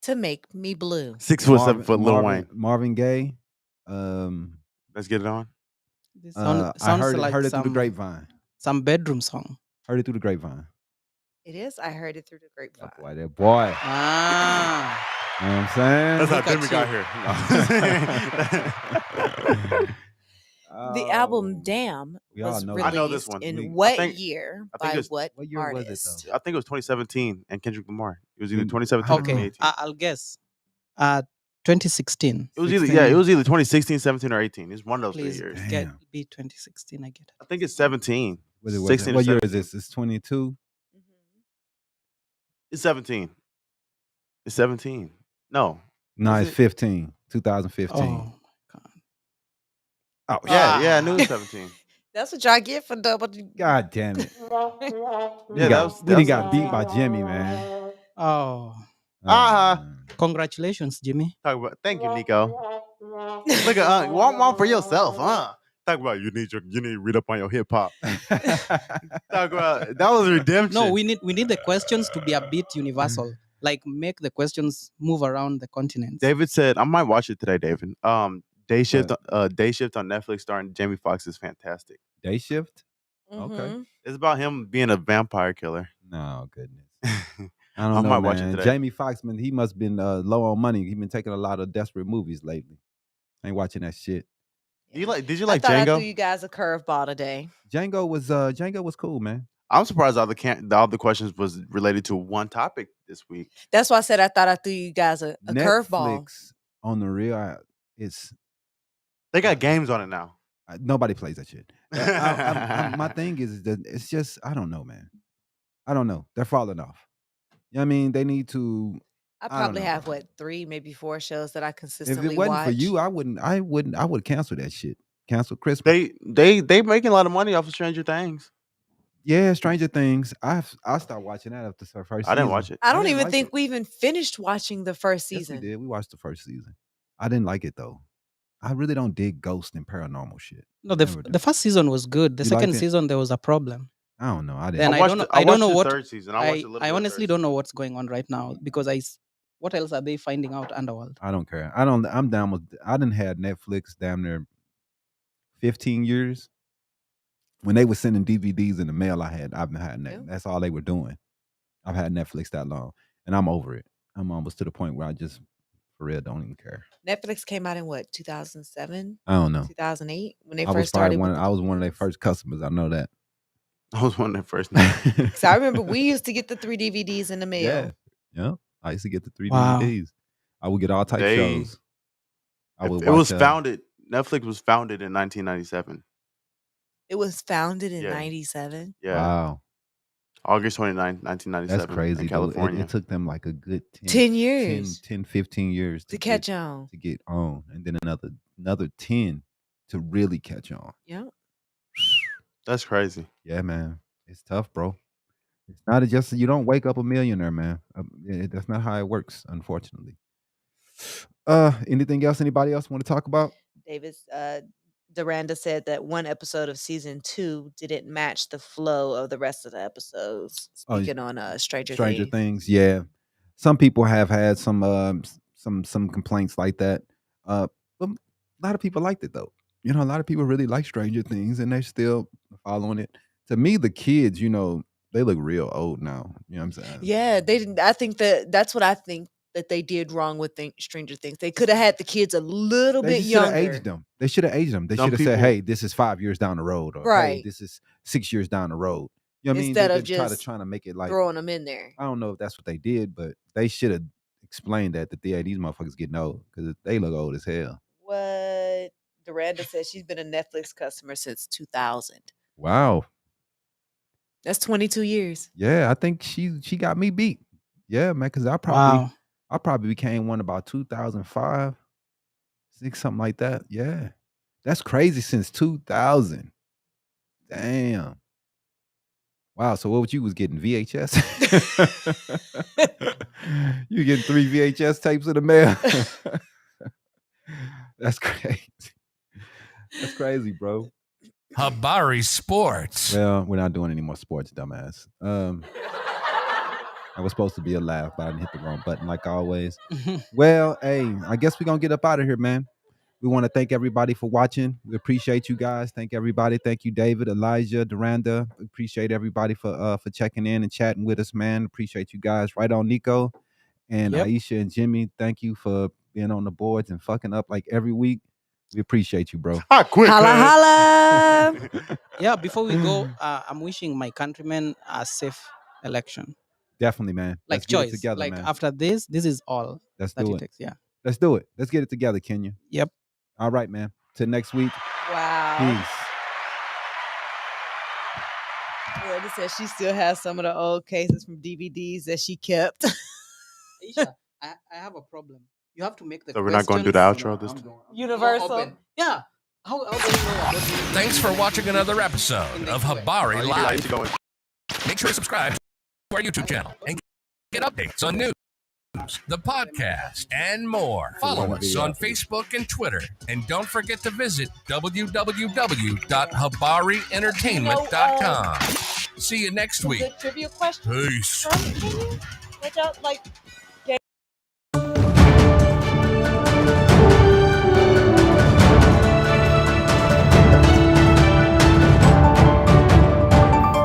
to make me blue. 6 foot, 7 foot, Lil Wayne. Marvin Gaye. Let's get it on. This I sounds heard like it through the some, grapevine. some bedroom song. Heard it through the grapevine. It is. I heard it through the grapevine. That boy, that boy. Ah. You know what I'm saying? That's how Look at Jimmy got here. The album Oh, Damn we all was know released that. I know this one. in I what think- year I think by it was- what what year was it, artist? though? I think it was 2017 and Kendrick Lamar. It was either Mm, 2017 or Okay. 2018. I'll guess. 2016. It was either 16. it was either 2016, 17, or 18. It's one of those Please 3 years. get Damn. be 2016. I get it. I think it's 17. What is it? 16 or What year is 17. this? It's 22. It's 17. It's 17. No. No, Is it's it? 15. 2015. Oh my god. Oh, Yeah, I knew it was 17. That's what y'all get for double. God damn it. Yeah, we done got beat by Jimmy, man. Oh. Man. Congratulations, Jimmy. Talk about. Thank you, Nico. Look at want one for yourself, huh? Talk about you need to read up on your hip hop. Talk about that was redemption. No, we need the questions to be a bit universal. Like make the questions move around the continents. David said I might watch it today, David. Day Shift on Netflix starring Jamie Foxx is fantastic. Day shift? Mhm. It's about him being a vampire killer. No, goodness. I I don't know, might watch it man. today. Jamie Foxx, man, he must have been low on money. He been taking a lot of desperate movies lately. Ain't watching that shit. Did you like I thought I threw Django? you guys a curveball today. Django was cool, man. I'm surprised all the questions was related to one topic this week. That's why I said I thought I threw you guys a curveball. Netflix on the real, it's They got games on it now. nobody plays that shit. My thing is that it's just I don't know, man. I don't know. They're falling off. You know what I mean? They need to. I don't probably know. have 3, maybe 4 shows that I If consistently it wasn't watch. for you, I would cancel that shit. Cancel Christmas. They making a lot of money off of Stranger Things. Yeah, Stranger Things. I stopped watching that after the first I didn't season. watch it. I don't didn't even like think it. we even finished watching the first Yes, we season. did. We watched the first season. I didn't like it though. I really don't dig ghost and paranormal shit. No, Never do. the first season was good. The You liked second it? season there was a problem. I don't know. I didn't. Then I I watched don't know. the- I I don't know watched the what. third season. I watched a little bit I of the honestly third don't know season. what's going on right now because what else are they finding out Underworld? I don't care. I'm down with. I didn't have Netflix damn near 15 years. When they were sending DVDs in the mail, I've been had Yeah. that's all they were doing. I've had Netflix that long, and I'm over it. I'm almost to the point where I just, for real, don't even care. Netflix came out in what, 2007, I don't know. 2008 when they I was first probably started. I was one of their first customers. I know that. I was one of their first. So I remember we used to get the 3 DVDs in the mail. Yeah. I used to get the 3 Wow. DVDs. I would get all type shows. I would It watch. was founded. Netflix was founded in 1997. It was founded in Yeah. 97. Yeah, Wow, August 29th, 1997. that's crazy. In Dude. California. It took them like a good 10 years 10, 15 years to catch on. to get on, and then another 10 to really catch on. Yeah. That's crazy. Yeah, man, it's tough, bro. It's not just you don't wake up a millionaire, man. That's not how it works, unfortunately. Anything else? Anybody else want to talk about? Davis Duranda said that one episode of season 2 didn't match the flow of the rest of the episodes. Speaking on Stranger Things. Things, yeah. Some people have had some complaints like that. But a lot of people liked it though. You know, a lot of people really like Stranger Things, and they're still following it. To me, the kids, you know, they look real old now. You know what I'm saying? Yeah, they didn't. I think that's what I think that they did wrong with Stranger Things. They could have had the kids a little bit younger. Aged them. They should have aged them. They Some should have said, people- "Hey, this is 5 years down the road," or "Hey, Right. this is 6 years down the road." You know what I mean? Instead They of didn't just trying to make it like Throwing them in there. I don't know if that's what they did, but they should have explained that these motherfuckers getting old because they look old as hell. What Duranda says she's been a Netflix customer since 2000. Wow. That's 22 years. Yeah, I think she got me beat. Yeah, man, because I probably became one about 2005, 6, something like that. Yeah, that's crazy since 2000. Damn. Wow. So what you was getting VHS? You getting 3 VHS tapes in the mail? That's crazy. That's crazy, bro. Habari Sports. Well, we're not doing any more sports, dumbass. I was supposed to be a laugh, but I didn't hit the wrong button like always. Well, hey, I guess we're going to get up out of here, man. We want to thank everybody for watching. We appreciate you guys. Thank everybody. Thank you, David, Elijah, Duranda. Appreciate everybody for checking in and chatting with us, man. Appreciate you guys. Right on, Nico and Iesha and Jimmy. Thank you for being on the boards and fucking up like every week. We appreciate you, bro. Quick, Holla, holla. Yeah, before we go, I'm wishing my countrymen a safe election. Definitely, man. Like Let's choice. get it together, like man. after this is all Let's that do it it. takes. Yeah. Let's do it. Let's get it together, Kenya. Yep. All right, man. Till next week. Wow. Peace. Duranda says she still has some of the old cases from DVDs that she kept. Aisha, I have a problem. You have to make the So we're not going to do the questions outro this time? more Universal. open. Yeah. How do you know about Thanks for watching another episode of Habari I need to Live. go in. Make sure to subscribe to our YouTube channel and get updates on news, the podcast, and more. Follow us on Facebook and Twitter. And don't forget to visit www.habarientertainment.com. See you next week. Trivia question. Peace. Like